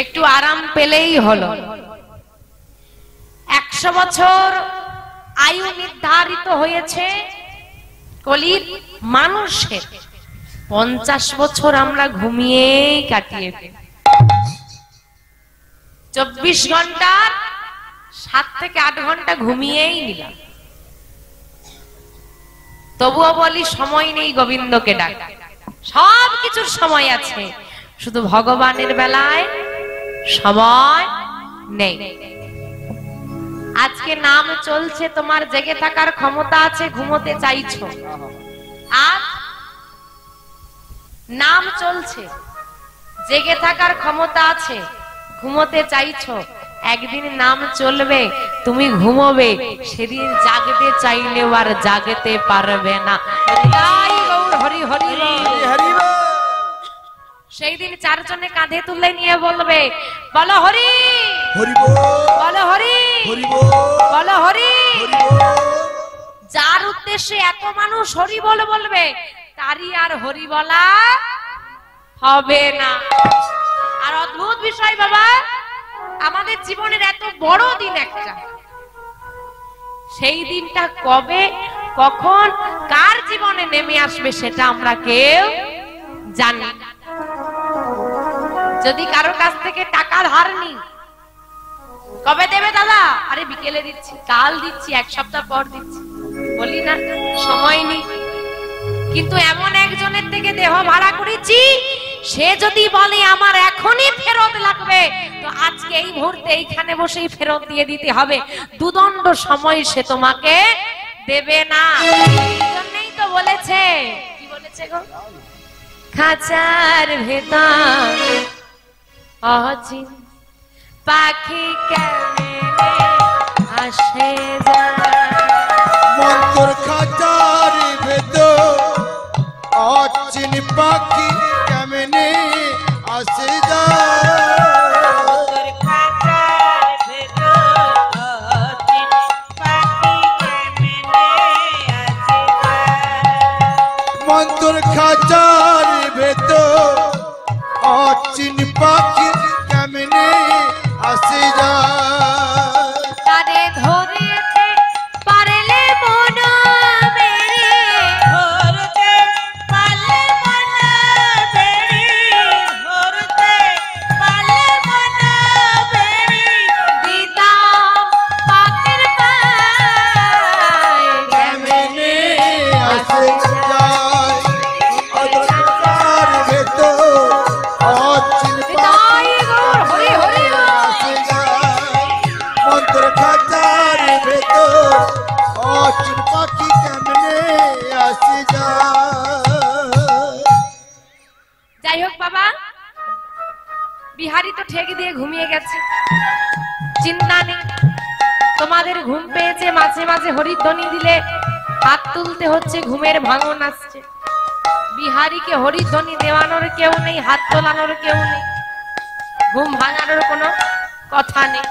একটু আরাম পেলেই হলো। 100 বছর আয়ু নির্ধারিত হয়েছে কলির মানুষের, 50 বছর আমরা ঘুমিয়েই কাটিয়ে ফেলি। 24 ঘন্টার 7 থেকে 8 ঘন্টা ঘুমিয়েই নিলাম। তবুও বলি সময় নেই গোবিন্দকে ডাক। সব কিছুর সময় আছে, শুধু ভগবানের বেলায় সময় নেই। আজকে নাম চলছে, তোমার জেগে থাকার ক্ষমতা আছে, ঘুমোতে চাইছো। আর নাম চলছে, জেগে থাকার ক্ষমতা আছে, ঘুমোতে চাইছো। একদিন নাম চলবে, তুমি ঘুমোবে, সেদিন জাগতে চাইলেও আর জাগতে পারবে না। হরি হরি হরি বল। সেই দিন 4 জনে কাঁধে তুলে নিয়ে বলবে, বলো হরি হরি বল। বলো হরি হরি বল। বলো হরি। হরি বল। যার উদ্দেশ্যে এত মানুষ হরি বল বলবে, তারই আর হরি বলা হবে না। আর অদ্ভুত বিষয় বাবা, আমাদের জীবনের এত বড় দিন একটা, সেই দিনটা কবে কখন কার জীবনে নেমে আসবে সেটা আমরা কেউ জানি না। যদি কারো কাছ থেকে টাকা ধার নি, কবে দেবে দাদা? আরে বিকেলে দিচ্ছি, কাল দিচ্ছি, 1 সপ্তাহ পর দিচ্ছি, বলি না সময় নেই। কিন্তু এমন একজনের থেকে দেহ ভাড়া করেছি, সে যদি বলে আমার এখনই ফেরত লাগবে, তো আজকে এই মুহূর্তে এইখানে বসেই ফেরত দিয়ে দিতে হবে। দুদণ্ড সময় সে তোমাকে দেবে না। এই জন্যই তো বলেছে, কি বলেছে গো? খাঁচার ভেতর অচিন পাখি কেমনে আসে যায়। মন্তর খাঁচার ভেতর অচিন পাখি কেমনে আসে যায়। তোর খাঁচার ভেতর অচিন পাখি কেমনে আসে যায়। মন্তর খাঁচার ভেতর অচিন পাখি কেমনে আসে যায়। তারে ধরেতে পারলে মন মেরে, ধরতে পারলে মন বেড়ি, ধরতে পারলে মন বেড়ি, দিতাম পাখির পায় কেমনে আসে যায়। মন্তর খাঁচার ভেতর অচিন তাই গো হরি হরি আসে যায়। মন্তর খাঁচার ভেতর অচিন পাখি কেমনে আসে যায়। যাই হোক বাবা, বিহারি তো ঠেক দিয়ে ঘুমিয়ে গেছে, চিন্তা নেই। তোমাদের ঘুম পেয়েছে, মাঝে মাঝে হরিধ্বনি দিলে হাত তুলতে হচ্ছে, ঘুমের ভাঙন আসছে। বিহারীকে হরিধ্বনি দেওয়ানোর কেউ নেই, হাত তোলানোর কেউ নেই, ঘুম ভাঙানোর কোনো কথা নেই।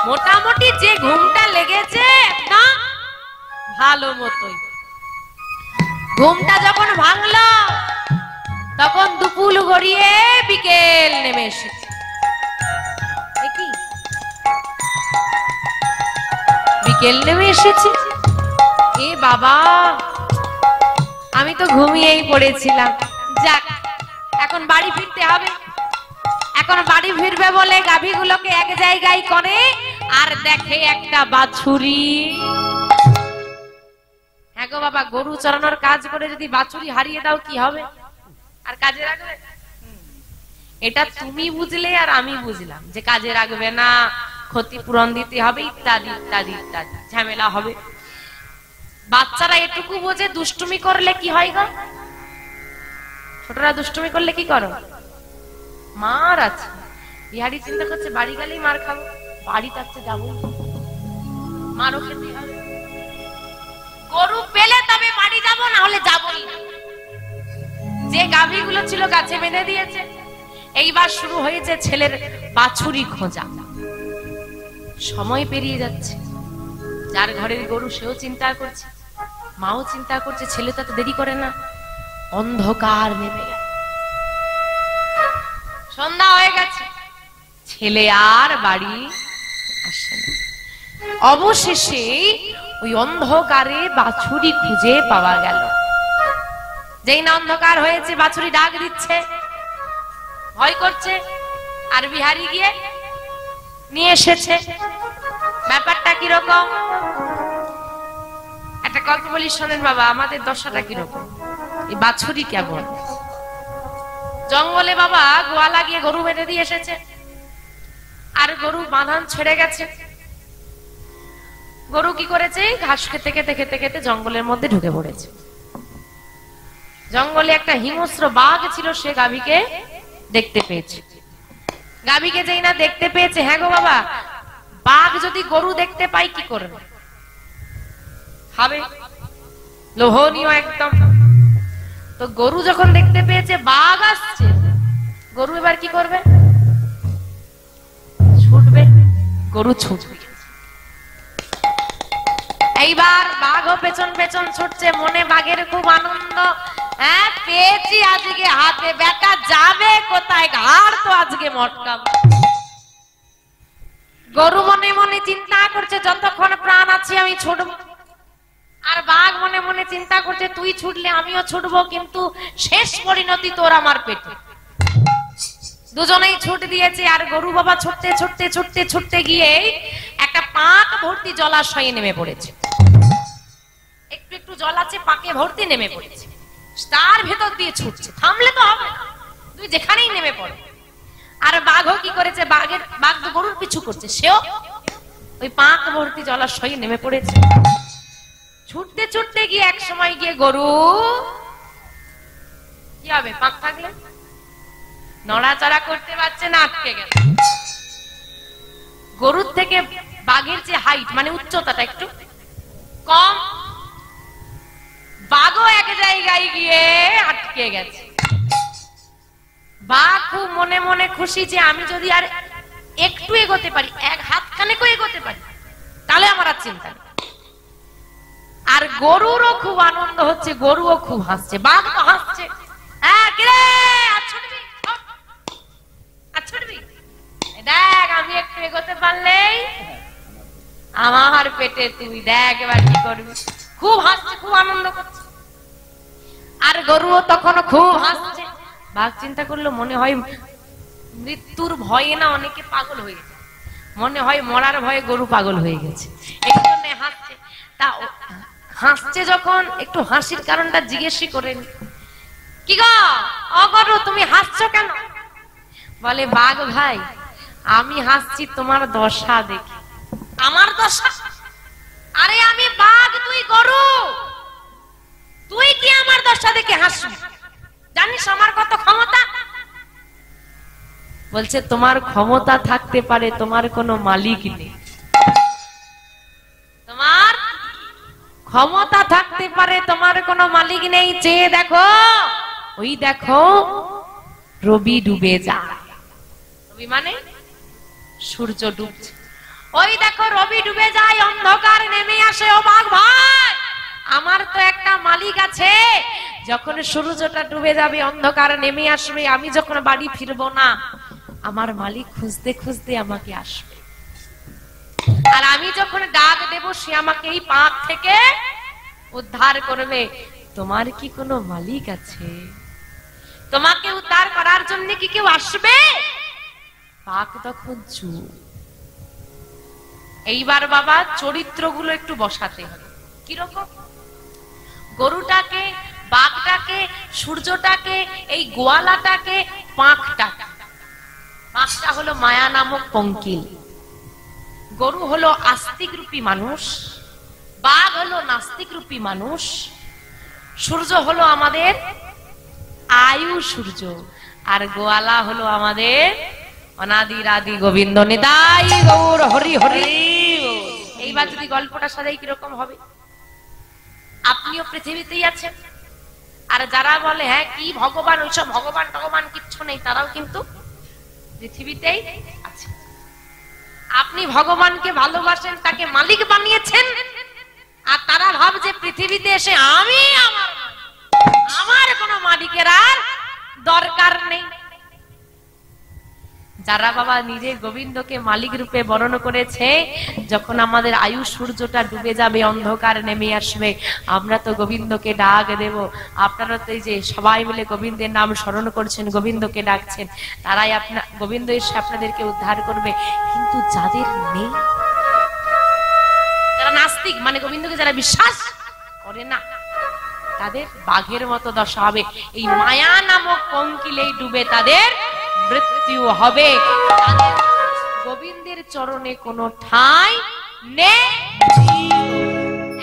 মোটামুটি যে ঘুমটা লেগেছে না, ভালো মতোই। ঘুমটা যখন ভাঙলো, তখন দুপুর গড়িয়ে বিকেল নেমে এসেছে। এ কি? বিকেল নেমে এসেছে? এ বাবা, আমি তো ঘুমিয়েই পড়েছিলাম। যাক, এখন বাড়ি ফিরতে হবে। এখন বাড়ি ফিরবে বলে গাভীগুলোকে এক জায়গায় করে, আর দেখে একটা বাছুরি। হ্যাঁ গো বাবা, গরু চড়ানোর কাজ করে যদি বাছুরি হারিয়ে দাও কি হবে? আর কাজে রাখবে? এটা তুমি বুঝলে আর আমি বুঝলাম যে কাজে রাখবে না, ক্ষতিপূরণ দিতে হবে, ইত্যাদি ইত্যাদি ইত্যাদি ঝামেলা হবে। বাচ্চারা এটুকু বোঝে দুষ্টুমি করলে কি হয় গো? ছোটরা দুষ্টুমি করলে কি করো? মার আছে। বিহারি চিন্তা করছে বাড়ি গেলেই মার খাবো, বাড়ি থাকতে যাবো, মারও খেতে হবে। গরু পেলে তবে বাড়ি যাবো, না হলে যাবোই না। যে গাভীগুলো ছিল গাছে বেঁধে দিয়েছে, এইবার শুরু হয়েছে ছেলের বাছুরি খোঁজা। সময় পেরিয়ে যাচ্ছে, যার ঘরের গরু সেও চিন্তা করছে, মাও চিন্তা করছে, ছেলে তো দেরি করে না। অন্ধকার নেমে গেল, সন্ধ্যা হয়ে গেছে, ছেলে আর বাড়ি আসে না। অবশেষে ওই অন্ধকারে বাছুরি খুঁজে পাওয়া গেল। যেই না অন্ধকার হয়েছে, বাছুরি ডাক দিচ্ছে, ভয় করছে, আর বিহারি গিয়ে নিয়ে এসেছে। ব্যাপারটা কিরকম একটা গল্প বলি শোনেন বাবা। আমাদের দশাটা কিরকম, এই বাছুরি কেমন। জঙ্গলে বাবা গোয়ালা গিয়ে গরু বেঁধে দিয়ে এসেছে, আর গরু বাঁধান ছেড়ে গেছে। গরু কি করেছে, ঘাস খেতে খেতে খেতে খেতে জঙ্গলের মধ্যে ঢুকে পড়েছে। জঙ্গলে একটা হিংস্র বাঘ ছিল, সে গাভীকে দেখতে পেয়েছে। গাভীকে যেই না দেখতে পেয়েছে, হ্যাঁ গো বাবা, বাঘ যদি গরু দেখতে পাই কি করবে, খাবে, লোভনীয় একদম। তো গরু যখন দেখতে পেয়েছে বাঘ আসছে, গরু এবার কি করবে, ছুটবে। গরু ছুটবে, এইবার বাঘও পেছন পেছন ছুটছে। মনে বাঘের খুব আনন্দ, হ্যাঁ পেয়েছি আজকে হাতে, বেটা যাবে কোথায়, ঘাড় তো আজকে মটকাবো। গরু মনে মনে চিন্তা করছে যতক্ষণ প্রাণ আছে আমি ছুটবো, আর বাঘ মনে মনে চিন্তা করছে তুই ছুটলে আমিও ছুটবো, কিন্তু শেষ পরিণতি তোর আমার পেটে। দুজনেই ছুট দিয়েছে, আর গরু বাবা ছুটতে ছুটতে ছুটতে ছুটতে গিয়ে একটা পাক ভর্তি জলাশয়ে নেমে পড়েছে। একটু একটু জল আছে, পাকে ভর্তি নেমে পড়েছে, তার ভেতর দিয়ে ছুটছে। থামলে তো হবে না, তুই যেখানেই নেমে পড়ে। আর বাঘও কি করেছে, বাঘ তো গরুর পিছু করছে, সেও ওই পাক ভর্তি জলাশয়ে নেমে পড়েছে। ছুটতে ছুটতে গিয়ে এক সময় গিয়ে গরু কি হবে, পাক থাকলে নড়াচড়া করতে পারছে না, আটকে গেল। গরুর থেকে বাঘের যে হাইট মানে উচ্চতাটা একটু কম, বাঘও এক জায়গায় গিয়ে আটকে গেছে। বাঘ খুব মনে মনে খুশি যে আমি যদি আর একটু এগোতে পারি, এক হাত খানেকও এগোতে পারি, তাহলে আমার আর চিন্তা নেই। আর গরুরও খুব আনন্দ হচ্ছে, গরুও খুব হাসছে, বাঘ তো হাসছে। হ্যাঁ কিরে, আর ছুটবি, আর ছুটবি, দেখ আমি একটু এগোতে পারলেই আমার পেটে তুই, দেখ এবার কি করবি। খুব হাসছে, খুব আনন্দ করছে। আর গরুও তখন খুব হাসছে। বাঘ চিন্তা করলো, মনে হয় মৃত্যুর ভয়ে না অনেকে পাগল হয়ে গেছে, মনে হয় মরার ভয়ে গরু পাগল হয়ে গেছে, এই জন্য হাসছে। তা হাসছে যখন, একটু হাসির কারণটা জিজ্ঞেস করেন, কি গো ও গরু তুমি হাসছো কেন? বলে বাঘ ভাই, আমি হাসছি তোমার দশা দেখে। আমার দশা? আরে আমি বাঘ, তুই গরু, তুই কি আমার দশা দেখে হাসবি? জানিস আমার কত ক্ষমতা? বলছে তোমার ক্ষমতা থাকতে পারে, তোমার কোনো মালিক নেই। তোমার ক্ষমতা থাকতে পারে, তোমার কোনো মালিক নেই। চেয়ে দেখো, ওই দেখো রবি ডুবে যায়। রবি মানে সূর্য ডুবছে। ওই দেখো রবি ডুবে যায়, অন্ধকার নেমে আসে। ও বাঘ ভাই, আমার তো একটা মালিক আছে। যখন সূর্যটা ডুবে যাবে, অন্ধকার নেমে আসবে, আমি যখন বাড়ি ফিরবো না, আমার মালিক খুঁজতে খুঁজতে আমাকে আসবে। আর আমি যখন ডাক দেব, সে আমাকে এই পাপ থেকে উদ্ধার করবে। তোমার কি কোনো মালিক আছে? তোমাকে উদ্ধার করার জন্য কি কেউ আসবে? বাঘ তখন চুপ। এইবার বাবা চরিত্রগুলো একটু বসাতে হবে। কিরকম? গরুটাকে, বাঘটাকে, সূর্যটাকে, এই গোয়ালাটাকে, পাঁকটাকে। পাঁকটা হলো মায়া নামক পঙ্কিল, গরু হলো আস্তিক রূপী মানুষ, বাঘ হলো নাস্তিক রূপী মানুষ, সূর্য হলো আমাদের আয়ু সূর্য, আর গোয়ালা হলো আমাদের অনাদির আদি গোবিন্দ। নিতাই গৌর হরি হরি। এইবার যদি গল্পটা সাজাই কিরকম হবে? আপনিও পৃথিবীতেই আছেন, আর যারা বলে হ্যাঁ কি ভগবান, ওইসব ভগবান ভগবান কিচ্ছু নেই, তারাও কিন্তু পৃথিবীতেই আছে। আপনি ভগবানকে ভালোবাসেন, তাকে মালিক বানিয়েছেন, আর তারা ভাবছে পৃথিবীতে এসে আমি আমার কোনো মালিকের আর দরকার নেই। যারা বাবা নিজে গোবিন্দকে মালিক রূপে বর্ণনা করেছে, যখন আমাদের আয়ু সূর্যটা ডুবে যাবে, অন্ধকার নেমে আসবে, আমরা তো গোবিন্দকে ডাক দেব। আপনারা তো এই যে সবাই মিলে গোবিন্দের নাম স্মরণ করছেন, গোবিন্দকে ডাকছেন, তারাই আপনার গোবিন্দ এসে আপনাদেরকে উদ্ধার করবে। কিন্তু যাদের নেই, যারা নাস্তিক, মানে গোবিন্দকে যারা বিশ্বাস করে না, তাদের বাঘের মতো দশা হবে। এই মায়া নামক কঙ্কিলেই ডুবে তাদের মৃত্যু হবে। তাদের গোবিন্দের চরণে কোনো ঠাঁই নেই।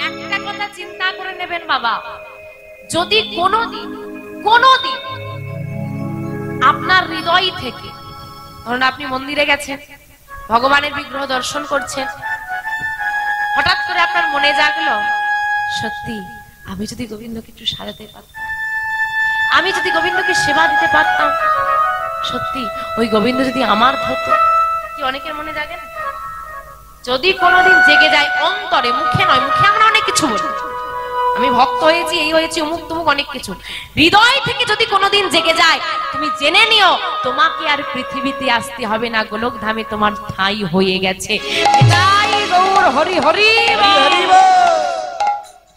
একটা কথা চিন্তা করে নেবেন বাবা, যদি কোনোদিন আপনার হৃদয় থেকে, ধরুন আপনি মন্দিরে গেছেন, ভগবানের বিগ্রহ দর্শন করছেন, হঠাৎ করে আপনার মনে জাগলো, সত্যি আমি যদি গোবিন্দকে একটু সাজাতে পারতাম, আমি যদি গোবিন্দকে সেবা দিতে পারতাম, সত্যি ওই গোবিন্দ যদি আমার হতো। কি অনেকের মনে জাগে না? যদি কোনোদিন জেগে যায় অন্তরে, মুখে নয়, মুখে আমরা অনেক কিছু বলি, আমি ভক্ত হয়েছি, এই হয়েছি, অমুক তমুক অনেক কিছু, হৃদয় থেকে যদি কোনোদিন জেগে যায়, তুমি জেনে নিও তোমাকে আর পৃথিবীতে আসতে হবে না, গোলক ধামে তোমার ঠাঁই হয়ে গেছে। এটাই গৌর হরি হরি হরি।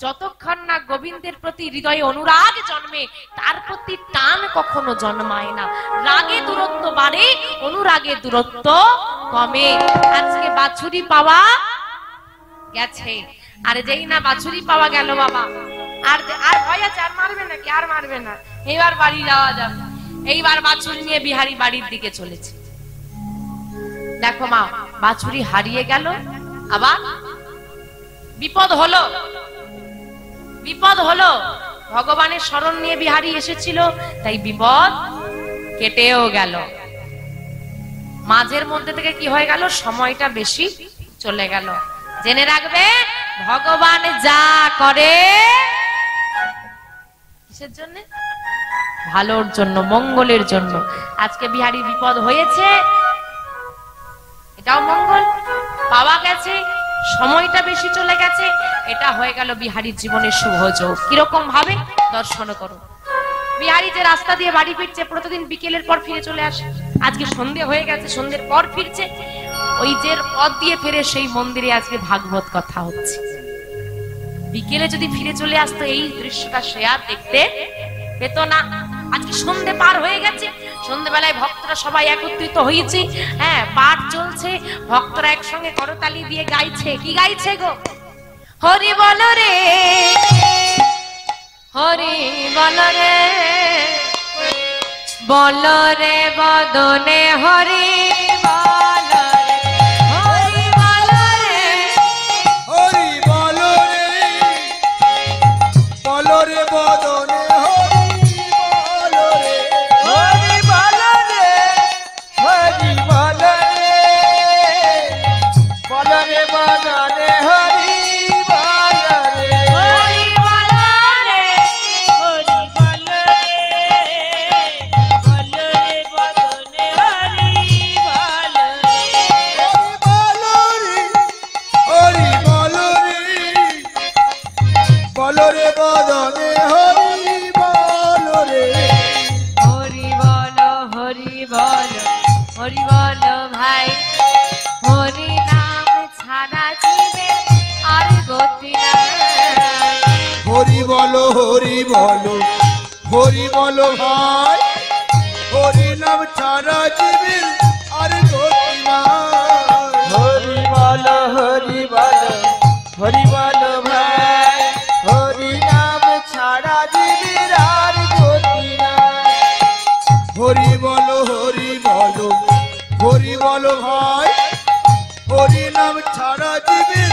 যতক্ষণ না গোবিন্দের প্রতি হৃদয়ে অনুরাগ জন্মে, তার প্রতি টান কখনো জন্মায় না। রাগে দূরত্ব বাড়ে, অনুরাগে দূরত্ব কমে। আজকে বাছুরি পাওয়া গেছে, আর যেই না বাছুরি পাওয়া গেল বাবা, আর ভয় আছে, আর মারবে নাকি, আর মারবে না, এইবার বাড়ি যাওয়া যাবে। এইবার বাছুরি নিয়ে বিহারি বাড়ির দিকে চলেছে। দেখো মা, বাছুরি হারিয়ে গেল, আবার বিপদ হলো, বিপদ হলো। ভগবানের শরণ নিয়ে বিহারি এসেছিল, তাই বিপদ কেটেও গেল। মাঝের মধ্যে থেকে কি হয়ে গেল, সময়টা বেশি চলে গেল। জেনে রাখবে, ভগবান যা করে কিসের জন্য? ভালোর জন্য, মঙ্গলের জন্য। আজকে বিহারি বিপদ হয়েছে, এটাও মঙ্গল পাওয়া গেছে, সময়টা বেশি চলে গেছে, এটা হয়ে গেল বিহারীর জীবনের শুভ যোগ। কিরকম ভাবে দর্শন করো। বিহারী যে রাস্তা দিয়ে বাড়ি ফিরছে, প্রতিদিন বিকেলের পর ফিরে চলে আসে, আজকে সন্ধে হয়ে গেছে, সন্ধ্যের পর ফিরছে, ওই যে পথ দিয়ে ফিরে সেই মন্দিরে আজকে ভাগবত কথা হচ্ছে। বিকেলে যদি ফিরে চলে আসতো, এই দৃশ্যটা সে আর দেখতে পেত না। আজকে সন্ধে পার হয়ে গেছে, সন্ধ্যেবেলায় ভক্তরা সবাই একত্রিত হয়েছে, হ্যাঁ, পাঠ চলছে, ভক্তরা একসঙ্গে করতালি দিয়ে গাইছে। কি গাইছে গো? হরি বল রে, হরি বল রে, বল রে বদনে হরি বল রে, হরি বল রে, হরি বল রে, বল রে বদনে হরি বল রে, হরি বল রে, বল রে বদনে হরি বল রে, হরি বল রে, হরি বল রে, বল রে বদনে হরি বল রে, হরি বল রে, বল রে বদনে হরি বল রে, হরি বল, হরি বল, হরি বল ভাই, হরি নাম ছাড়া জীবে আর গতি নাই। হরি বল, হরি বল, হরি বল ভাই, হরি নাম ছাড়া জীবের আর গতি নাই। হরি বল, হরি বল, হরি বল ভাই, হরি নাম ছাড়া জীবের আর গতি নাই। হরি বল, হরি বল, হরি বল ভাই, হরি নাম ছাড়া জীবের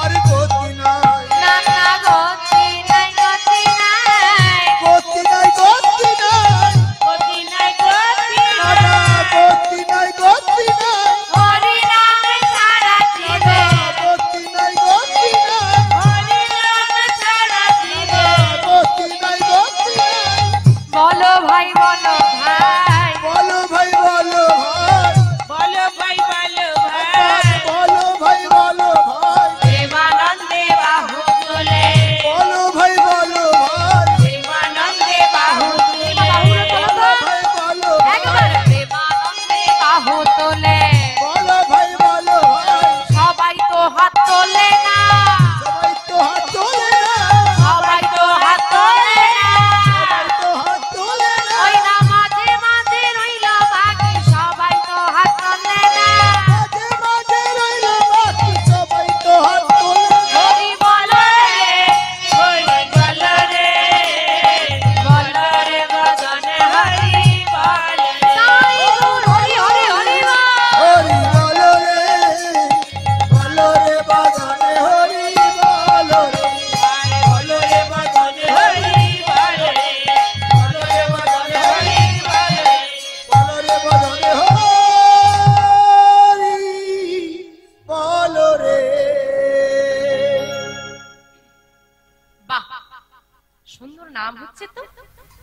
আর গতি নাই। না না গতি নাই, গতি নাই, গতি নাই, গতি নাই, গতি নাই, গতি না না গতি নাই, গতি নাই, হরি নাম ছাড়া জীবে, গতি নাই, গতি নাই, হরি নাম ছাড়া জীবে। গতি নাই, গতি নাই। বলো ভাই, বলো ভাই, বলো ভাই, বলো ভাই, বলো ভাই, বলো ভাই,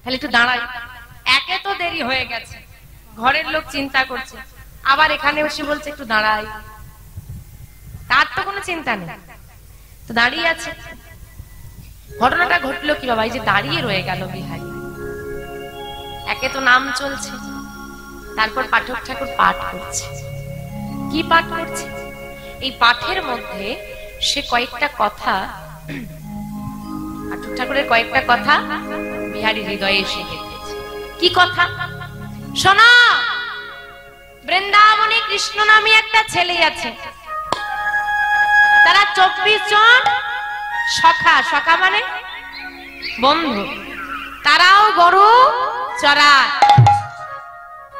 তাহলে একটু দাঁড়াই, একে তো দেরি হয়ে গেছে, ঘরের লোক চিন্তা করছে, আবার এখানে বসে বলছে একটু দাঁড়াই, তার তো কোনো চিন্তা নেই, তো দাঁড়িয়ে আছে। ঘটনাটা ঘটলো কি বাবা, এই যে দাঁড়িয়ে রয়ে গেল বিহারী, একে তো নাম চলছে, তারপর পাঠক ঠাকুর পাঠ করছে। কি পাঠ করছে? এই পাঠের মধ্যে সে কয়েকটা কথা, পাঠক ঠাকুরের কয়েকটা কথা বিহারী হৃদয়ে এসে গেছে। কি কথা? শোনো, বৃন্দাবনে কৃষ্ণ নামে একটা ছেলে আছে, তারা 24 জন সখা, সখা মানে বন্ধু, তারাও গরু চড়ায়।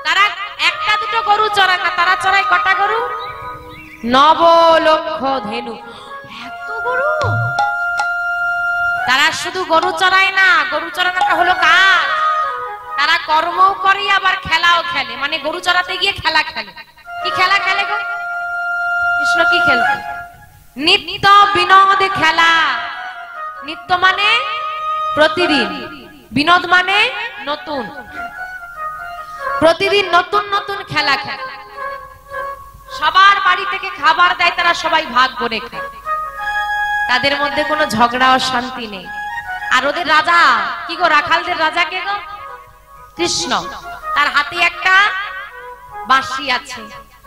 তারা একটা দুটো গরু চড়ায় না, তারা চড়ায় কটা গরু? 9 লক্ষ ধেনু। এত গরু! তারা শুধু গরু চড়ায় না, গরু চড়ানোটা হলো কাজ, তারা কর্মও করে আবার খেলাও খেলে, মানে গরু চড়াতে গিয়ে খেলা খেলে। কি খেলা খেলে গো? কৃষ্ণ কি খেলতে? নিত্য বিনোদ খেলা। নিত্য মানে প্রতিদিন, বিনোদ মানে নতুন, প্রতিদিন নতুন নতুন খেলা খেলে। সবার বাড়ি থেকে খাবার দেয়, তারা সবাই ভাগ করে খায়, তাদের মধ্যে কোনো ঝগড়া ও শান্তি নেই। আর ওদের রাজা কি গো, রাখালদের রাজা কে গো? কৃষ্ণ। তার হাতে একটা বাঁশি আছে,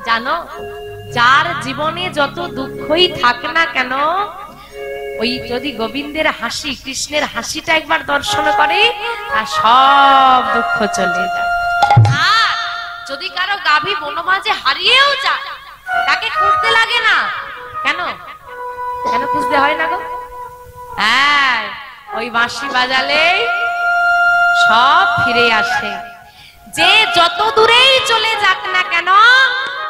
জানো? যার জীবনে যত দুঃখই থাক না কেন, ওই যদি গোবিন্দের হাসি, কৃষ্ণের হাসিটা একবার দর্শন করে, আর সব দুঃখ চলে যায়। আর যদি কারো গাভী বনমাঝে হারিয়েও যায়, তাকে খুঁজতে লাগে না। কেন? কেন খুঁজতে হয় না গো? হ্যাঁ, ওই বাঁশি বাজালে সব ফিরে আসে। যে যত দূরেই চলে যাক না কেন,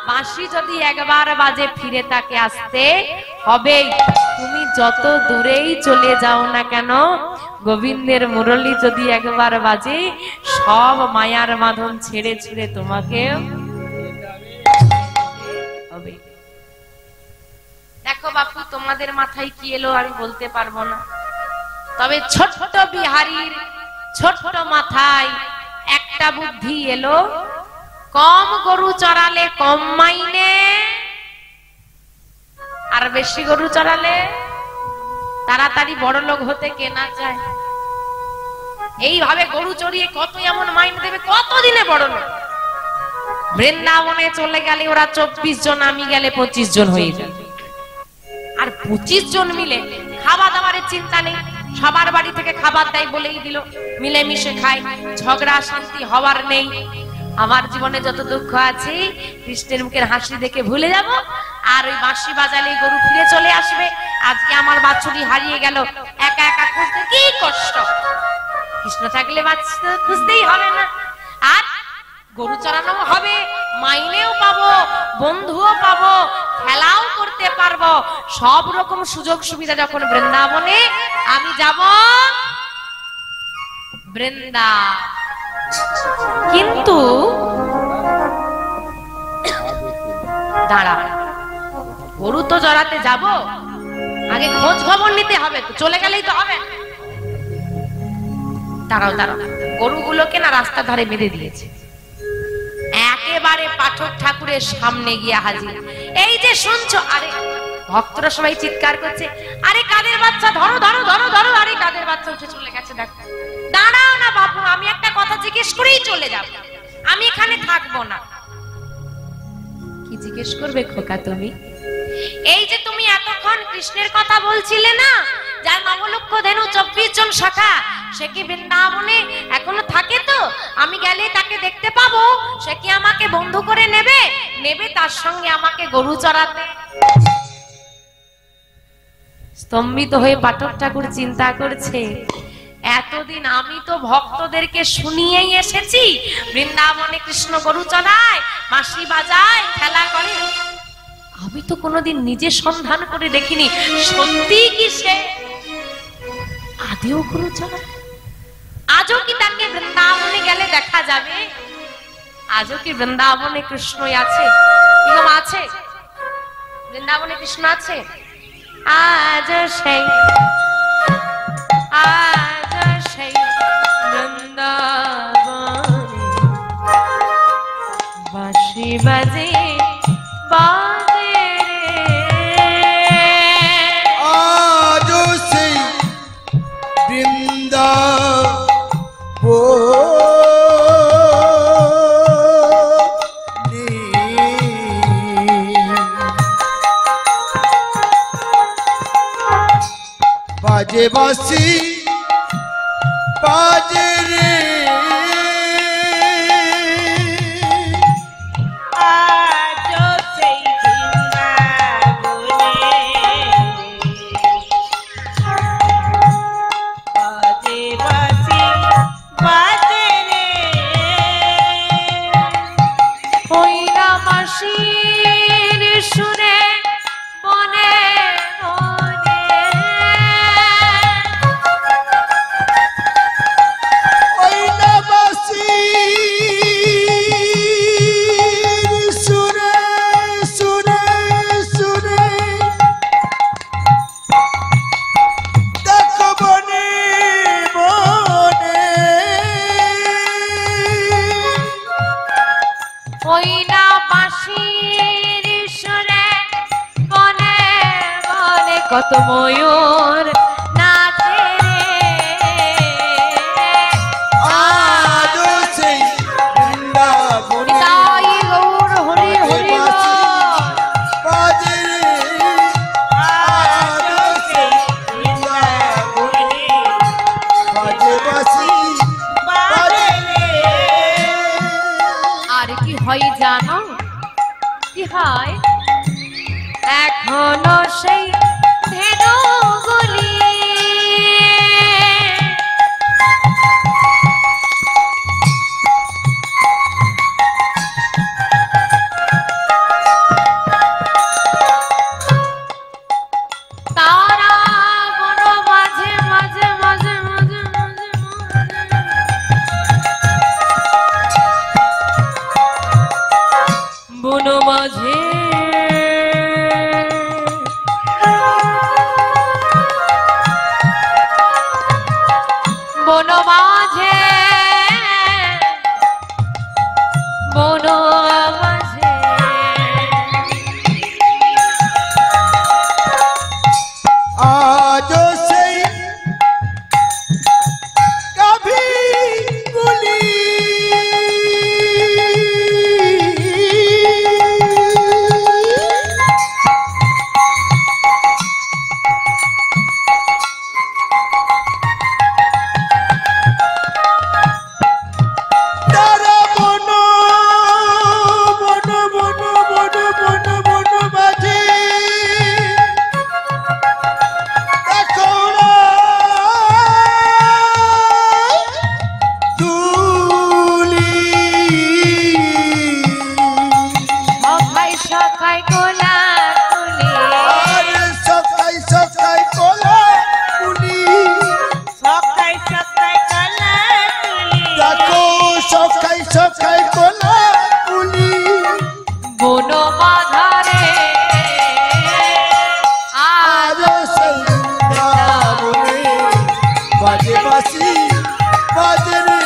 বাঁশি যদি একবার বাজে, ফিরে তাকে আসতে হবে। তুমি যত দূরেই চলে যাও না কেন, গোবিন্দের মুরলী যদি একবার বাজে, সব মায়ার বাঁধন ছেড়ে ছেড়ে তোমাকে হবে। দেখো বাপু, তোমাদের মাথায় কি এলো আমি বলতে পারবো না, তবে ছোট্ট বিহারীর ছোট্ট মাথায় একটা বুদ্ধি এলো, কম গরু চড়ালে কম মাইনে, আর বেশি গরু চড়ালে তাড়াতাড়ি বড় লোক হতে কেনা যায়। এইভাবে গরু চড়িয়ে কত এমন মাইনে দেবে, কতদিনে বড় লোক। বৃন্দাবনে চলে গেলে ওরা 24 জন, আমি গেলে 25 জন হয়ে যাবে। আর 25 জন মিলে খাওয়া দাওয়ার চিন্তা নেই, সবার বাড়ি থেকে খাবার দেয় বলেই দিল, মিলেমিশে খায়, ঝগড়া শান্তি হওয়ার নেই। আমার জীবনে যত দুঃখ আছে কৃষ্ণের মুখের হাসি দেখে ভুলে যাব, আর ওই বাঁশি বাজালে গরু ফিরে চলে আসবে। আজকে আমার বাছুরি হারিয়ে গেল, একা একা খুঁজতে কি কষ্ট, কৃষ্ণ থাকলে বাচ্চা খুঁজতেই হবে না, আর গরু চড়ানো হবে, মাইনেও পাবো, বন্ধুও পাবো, খেলাও করতে পারবো, সব রকম সুযোগ সুবিধা যখন বৃন্দাবনে। আমি যাব বৃন্দা, কিন্তু দাঁড়া, গরু তো চড়াতে যাব, আগে খোঁজ খবর নিতে হবে, তো চলে গেলেই তো হবে। দাঁড়াও দাঁড়াও, গরুগুলোকে না রাস্তার ধারে বেঁধে দিয়েছে, একেবারে পাঠক ঠাকুরের সামনে গিয়ে হাজির। এই যে শুনছো, আরে ভক্তরা সবাই চিৎকার করছে, আরে কাদের বাচ্চা, ধরো ধরো ধরো ধরো, আরে কাদের বাচ্চা উঠে চলে গেছে, দেখো। দাঁড়াও না বাবু, আমি একটা কথা জিজ্ঞেস করেই চলে যাব, আমি এখানে থাকবো না। কি জিজ্ঞেস করবে খোকা তুমি? এই যে তুমি এতক্ষণ কৃষ্ণের কথা বলছিলে না, যার 9 লক্ষ ধেনু 24 জন সখা, সে কি বৃন্দাবনে এখনো থাকে? তো আমি গেলে তাকে দেখতে পাবো, সে কি আমাকে বন্ধু করে নেবে? নেবে, তার সঙ্গে আমাকে গরু চড়াতে। স্তম্ভিত হয়ে পাঠক ঠাকুর চিন্তা করছে, এতদিন আমি তো ভক্তদেরকে শুনিয়েই এসেছি, বৃন্দাবনে কৃষ্ণ গরু চড়ায়, বাঁশি বাজায়, খেলা করে, আমি তো কোনোদিন নিজে সন্ধান করে দেখিনি, সত্যি কি সে আদেও গরু চড়ায়? আজও কি তাকে বৃন্দাবনে গেলে দেখা যাবে? আজও কি বৃন্দাবনে কৃষ্ণ আছে? কিরকম আছে? বৃন্দাবনে কৃষ্ণ আছে? আজ সেই বৃন্দাবনে বাজে বাজে আজ সেই বাজে বাসি বাজে রে আজও সেই বৃন্দাবনে বাজে বাঁশি বাজে রে। ওইরা মাসির সুরে মনে মনে ওই না বাসি সুরে সুরে সুরে দেখো মনে মনে ওই না বাঁশির সুরে মনে মনে কত ময়ূর নাচে রে। আজ সেই বৃন্দাবনে নিতাই গৌর হরি হরি বাজে রে আজ সেই বৃন্দাবনে বাজে বাসি বাজে রে আর কি হয় জানো কি হয় এখনো সেই ধেনুগুলি তারা বন মাঝে মাঝে মাঝে মাঝে মাঝে বন মাঝে বন মাঝে বন মাঝে আজ সেই কবি গুলি তারা বন বন বন বন বন বন মাঝে দেখো না তুলি সখাই সখাই কোলা তুলি আর সকাই সকাই কোলা তুলি সকাই সকাই কলা তুলি দেখো সকাই সকাই কোলা তুলি বন বাধারে আজ আজ সেই বৃন্দাবনে বাজে বাসি বাজে রে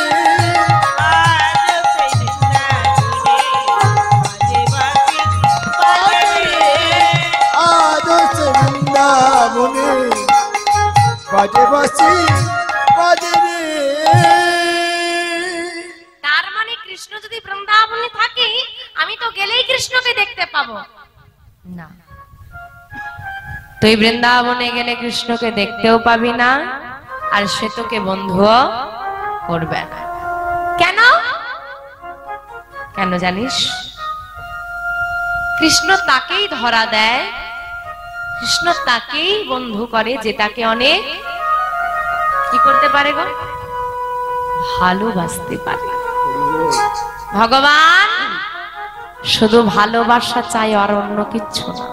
আজও সেই বৃন্দাবনে বাজে বাঁশি বাজে রে। আজ সেই বৃন্দাবনে বাজে বাসি বাজে রে তার মানে কৃষ্ণ যদি বৃন্দাবনে থাকে আমি তো গেলেই কৃষ্ণকে দেখতে পাবো না তুই বৃন্দাবনে গেলে কৃষ্ণকে দেখতেও পাবি না আর সে তোকে বন্ধুও করবে না কেন কেন জানিস কৃষ্ণ তাকেই ধরা দেয় কৃষ্ণ তাকেই বন্ধু করে যে তাকে অনেক কি করতে পারে গো ভালোবাসতে পারে ভগবান শুধু ভালোবাসা চাই আর অন্য কিচ্ছু না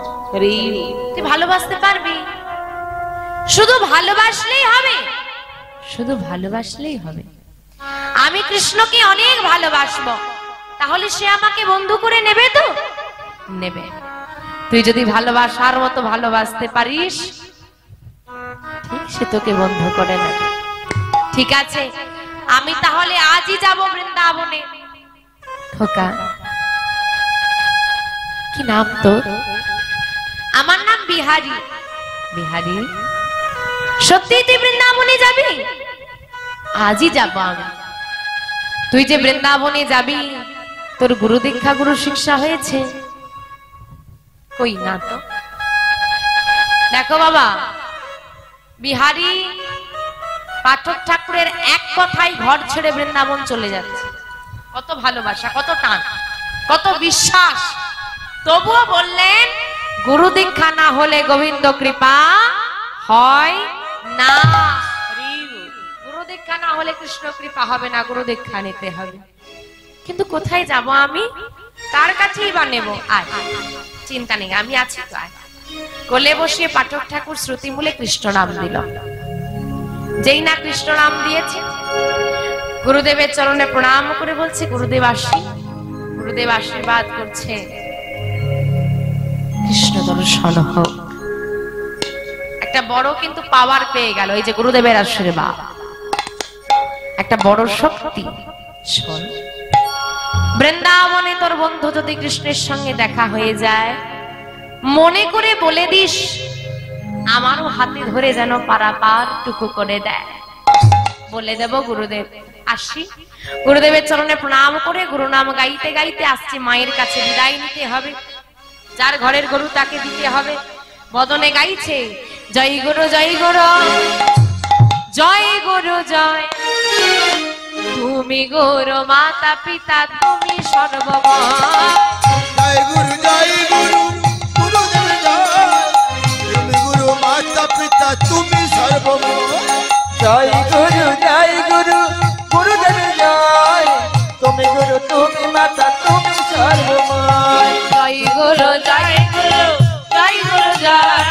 তুই ভালোবাসতে পারবি শুধু ভালোবাসলেই হবে শুধু ভালোবাসলেই হবে আমি কৃষ্ণকে অনেক ভালোবাসবো তাহলে সে আমাকে বন্ধু করে নেবে তো নেবে তুই যদি ভালোবাসার মতো ভালোবাসতে পারিস ঠিক সে তোকে বন্ধু করে নেবে ঠিক আছে আমি তাহলে আজই যাব বৃন্দাবনে খোকা কি নাম তোর? আমার নাম বিহারী। বিহারী, সত্যি তুই বৃন্দাবনে যাবি? আজই যাব আমি। তুই যে বৃন্দাবনে যাবি, তোর গুরু দীক্ষা গুরু শিক্ষা হয়েছে? কই না তো। দেখো বাবা, বিহারী পাঠক ঠাকুরের এক কথায় ঘর ছেড়ে বৃন্দাবন চলে যাচ্ছে। কত ভালোবাসা, কত টান, কত বিশ্বাস। তবুও বললেন গুরু দীক্ষা না হলে গোবিন্দ কৃপা হয় না। গুরু দীক্ষা না হলে কৃষ্ণ কৃপা হবে না, গুরু দীক্ষা নিতে হবে। কিন্তু কোথায় যাব আমি? কার কাছেই বা নেব? আয়, চিন্তা নেই, আমি আছি তো। আয়। কোলে বসিয়ে পাঠক ঠাকুর শ্রুতি মূলে কৃষ্ণ নাম দিল। যেই না কৃষ্ণ নাম দিয়েছে, গুরুদেবের চরণে প্রণাম করে বলছে, গুরুদেব আসি। গুরুদেব আশীর্বাদ করছে, কৃষ্ণ দর্শন হোক। একটা বড় কিন্তু পাওয়ার পেয়ে গেল, এই যে গুরুদেবের আশীর্বাদ, একটা বড় শক্তি। শোন, বৃন্দাবনে তোর বন্ধু যদি কৃষ্ণের সঙ্গে দেখা হয়ে যায়, মনে করে বলে দিস আমারও হাতে ধরে যেন পারাপার টুকু করে দেয়। বলে দেব গুরুদেব আসি। গুরুদেবের চরণে প্রণাম করে গুরু নাম গাইতে গাইতে আসছে মায়ের কাছে বিদায় নিতে হবে। যার ঘরের গরু তাকে দিতে হবে। বদনে গাইছে, জয় গুরু জয় গুরু, জয় গুরু জয়। তুমি গুরু মাতা পিতা তুমি সর্বময়। জয় গুরু গুরুদেব জয়। তুমি গুরু মাতা পিতা তুমি সর্বময়। জয় গুরু গুরুদেব জয়। তুমি গুরু তুমি মাতা তুমি সর্বময়। জয় গুরু জয় গুরু, জয় গুরু জয়।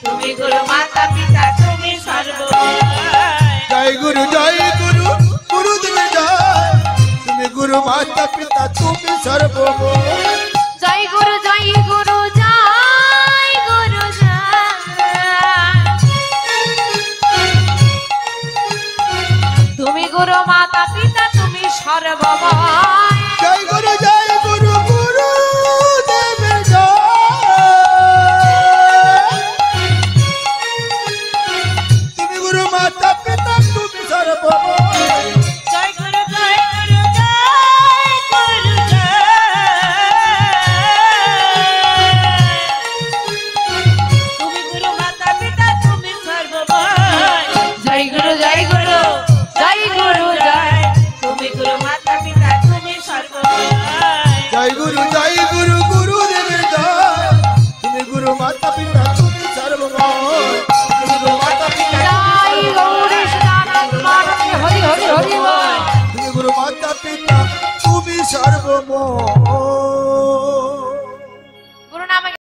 তুমি গুরু মাতা পিতা তুমি সর্বময়। জয় গুরু গুরুদেব জয়। তুমি গুরু মাতা পিতা তুমি সর্বময়। জয় গুরু জয় গুরু জয় গুরু জয়। তুমি গুরু মাতা পিতা তুমি সর্বময়। জয় গুরু গুরুদেব জয়। তুমি গুরু মাতা পিতা তুমি সর্বময়। জয় গুরু জয় গুরু জয় গুরু জয়। তুমি গুরু মাতা পিতা তুমি সর্বময়। জয় গুরু জয় গুরু, জয় গুরু জয়। তুমি গুরু মাতা পিতা তুমি সর্বময়। জয় গুরু গুরুদেব জয়। তুমি গুরু মাতা পিতা তুমি